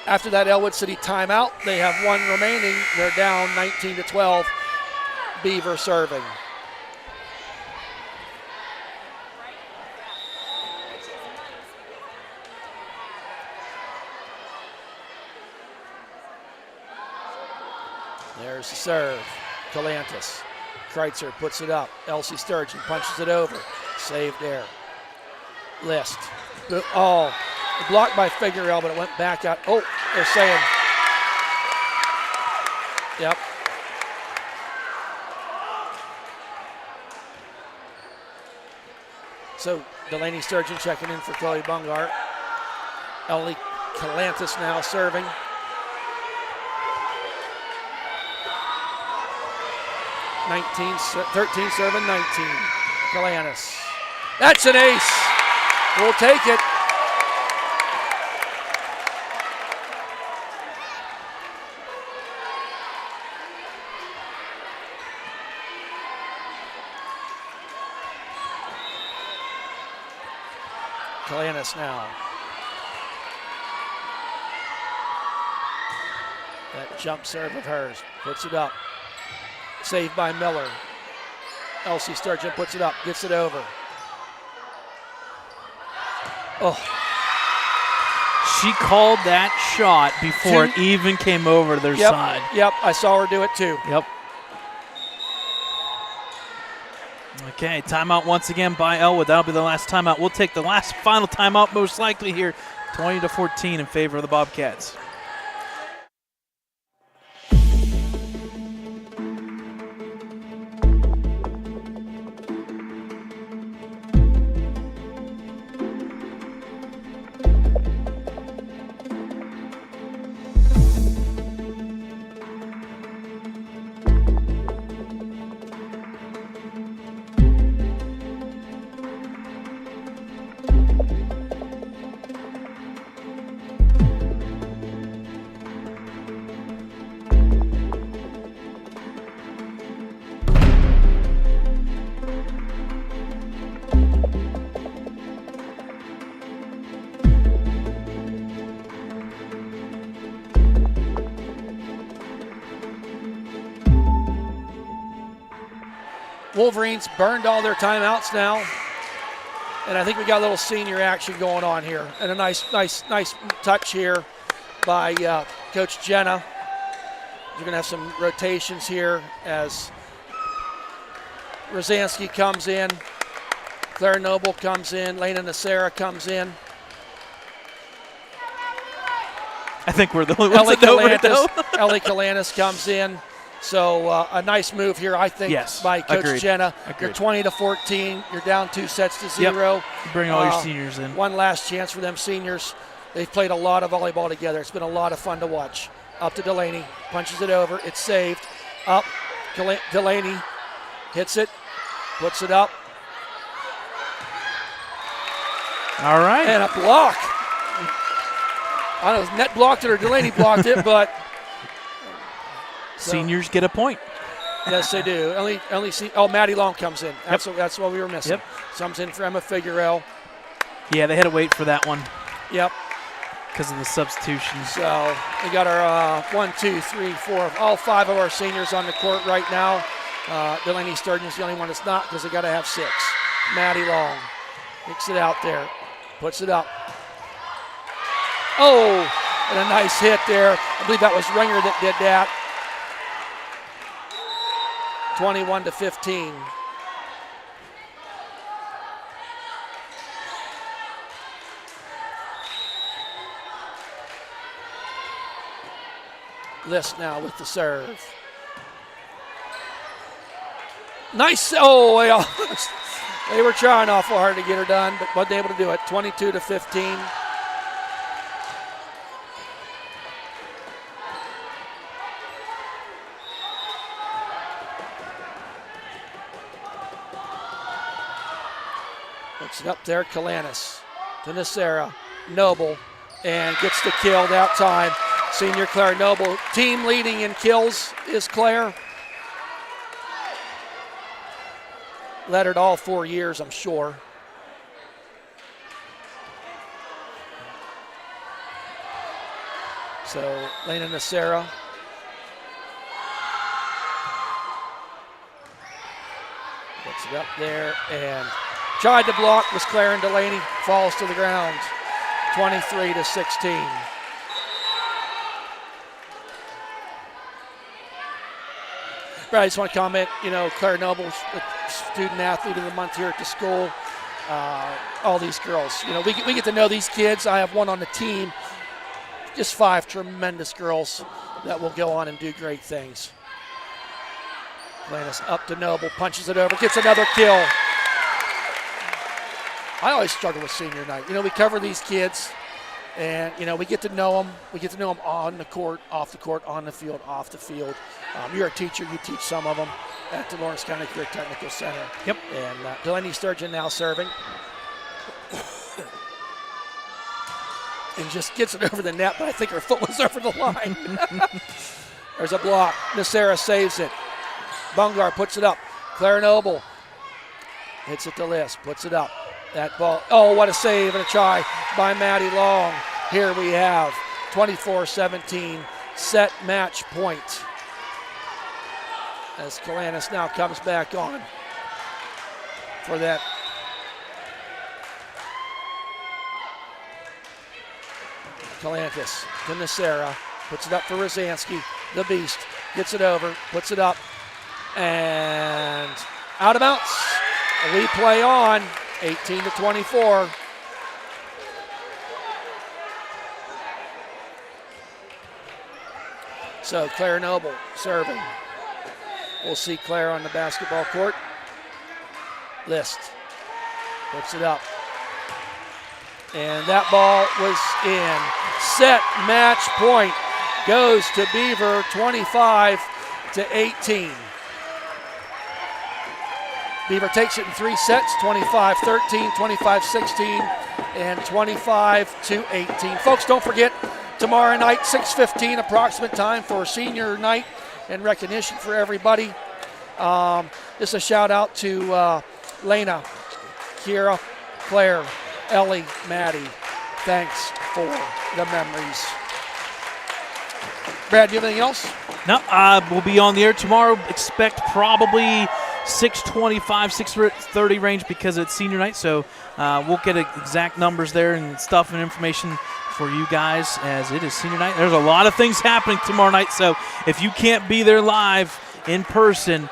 After that Ellwood City timeout, they have one remaining. They're down 19-12. Beaver serving. There's the serve. Calantis. Kreitzer puts it up. Elsie Sturgeon punches it over. Saved there. List. Oh. Blocked by Figueroa, but it went back out. Oh, they're saying. Yep. So Delaney Sturgeon checking in for Chloe Bungart. Ellie Calantis now serving. Thirteen serving 19. Calantis. That's an ace. We'll take it. Calantis now. That jump serve of hers. Puts it up. Saved by Miller. Elsie Sturgeon puts it up. Gets it over. Oh. She called that shot before it even came over to their side. Yep, I saw her do it too. Yep. Okay, timeout once again by Ellwood. That'll be the last timeout. We'll take the last final timeout most likely here, 20-14 in favor of the Bobcats. Wolverines burned all their timeouts now. And I think we got a little senior action going on here. And a nice touch here by Coach Jenna. You're going to have some rotations here as Rosansky comes in. Claire Noble comes in. Lena Nacera comes in. I think we're the only ones that know it, though. Ellie Calantis comes in. So a nice move here, I think, by Coach Jenna. You're 20-14. You're down 2 sets to 0. Yep. Bring all your seniors in. One last chance for them seniors. They've played a lot of volleyball together. It's been a lot of fun to watch. Up to Delaney. Punches it over. It's saved. Up. Delaney hits it. Puts it up. All right. And a block. I don't know if Net blocked it or Delaney blocked it, but seniors get a point. Yes, they do. Maddie Long comes in. That's what we were missing. Yep. Comes in for Emma Figueroa. Yeah, they had to wait for that one. Yep. Because of the substitutions. So we got our 1, 2, 3, 4, all 5 of our seniors on the court right now. Delaney Sturgeon's the only one that's not because they got to have 6. Maddie Long. Kicks it out there. Puts it up. Oh, and a nice hit there. I believe that was Ringer that did that. 21-15. List now with the serve. Nice. Oh, they were trying awful hard to get her done, but wasn't able to do it. 22-15. Looks it up there. Kalanis to Nacera. Noble, and gets the kill that time. Senior Claire Noble. Team leading in kills is Claire. Led it all 4 years, I'm sure. So Lena Nacera. Gets it up there and tried to block was Claire and Delaney. Falls to the ground. 23-16. Brad, I just want to comment, Claire Noble's student athlete of the month here at the school. All these girls, we get to know these kids. I have one on the team. Just 5 tremendous girls that will go on and do great things. Atlantis up to Noble, punches it over, gets another kill. I always struggle with senior night. We cover these kids, and we get to know them. We get to know them on the court, off the court, on the field, off the field. You're a teacher. You teach some of them at the Lawrence County Career Technical Center. Yep. And Delaney Sturgeon now serving. And just gets it over the net, but I think her foot was over the line. There's a block. Nacera saves it. Bungar puts it up. Claire Noble hits it to List, puts it up. That ball, oh, what a save and a try by Maddie Long. Here we have 24-17, set match point. As Kalanis now comes back on for that. Kalantis to Nacera, puts it up for Rosansky. The Beast gets it over, puts it up, and out of bounds. We play on, 18-24. So Claire Noble serving. We'll see Claire on the basketball court. List puts it up. And that ball was in. Set match point goes to Beaver, 25-18. Beaver takes it in 3 sets, 25-13, 25-16, and 25-18. Folks, don't forget, tomorrow night, 6:15 approximate time for senior night and recognition for everybody. Just a shout out to Lena, Kira, Claire, Ellie, Maddie. Thanks for the memories. Brad, do you have anything else? No, we'll be on the air tomorrow. Expect probably 6:25, 6:30 range because it's senior night. So we'll get exact numbers there and stuff and information for you guys as it is senior night. There's a lot of things happening tomorrow night. So if you can't be there live in person,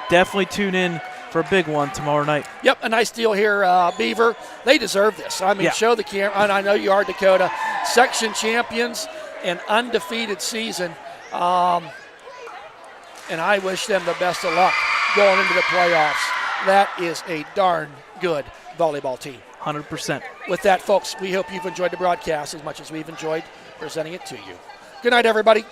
definitely tune in for a big one tomorrow night. Yep, a nice deal here, Beaver. They deserve this. I mean, show the camera, and I know you are, Dakota. Section champions, an undefeated season. And I wish them the best of luck going into the playoffs. That is a darn good volleyball team. 100%. With that, folks, we hope you've enjoyed the broadcast as much as we've enjoyed presenting it to you. Good night, everybody.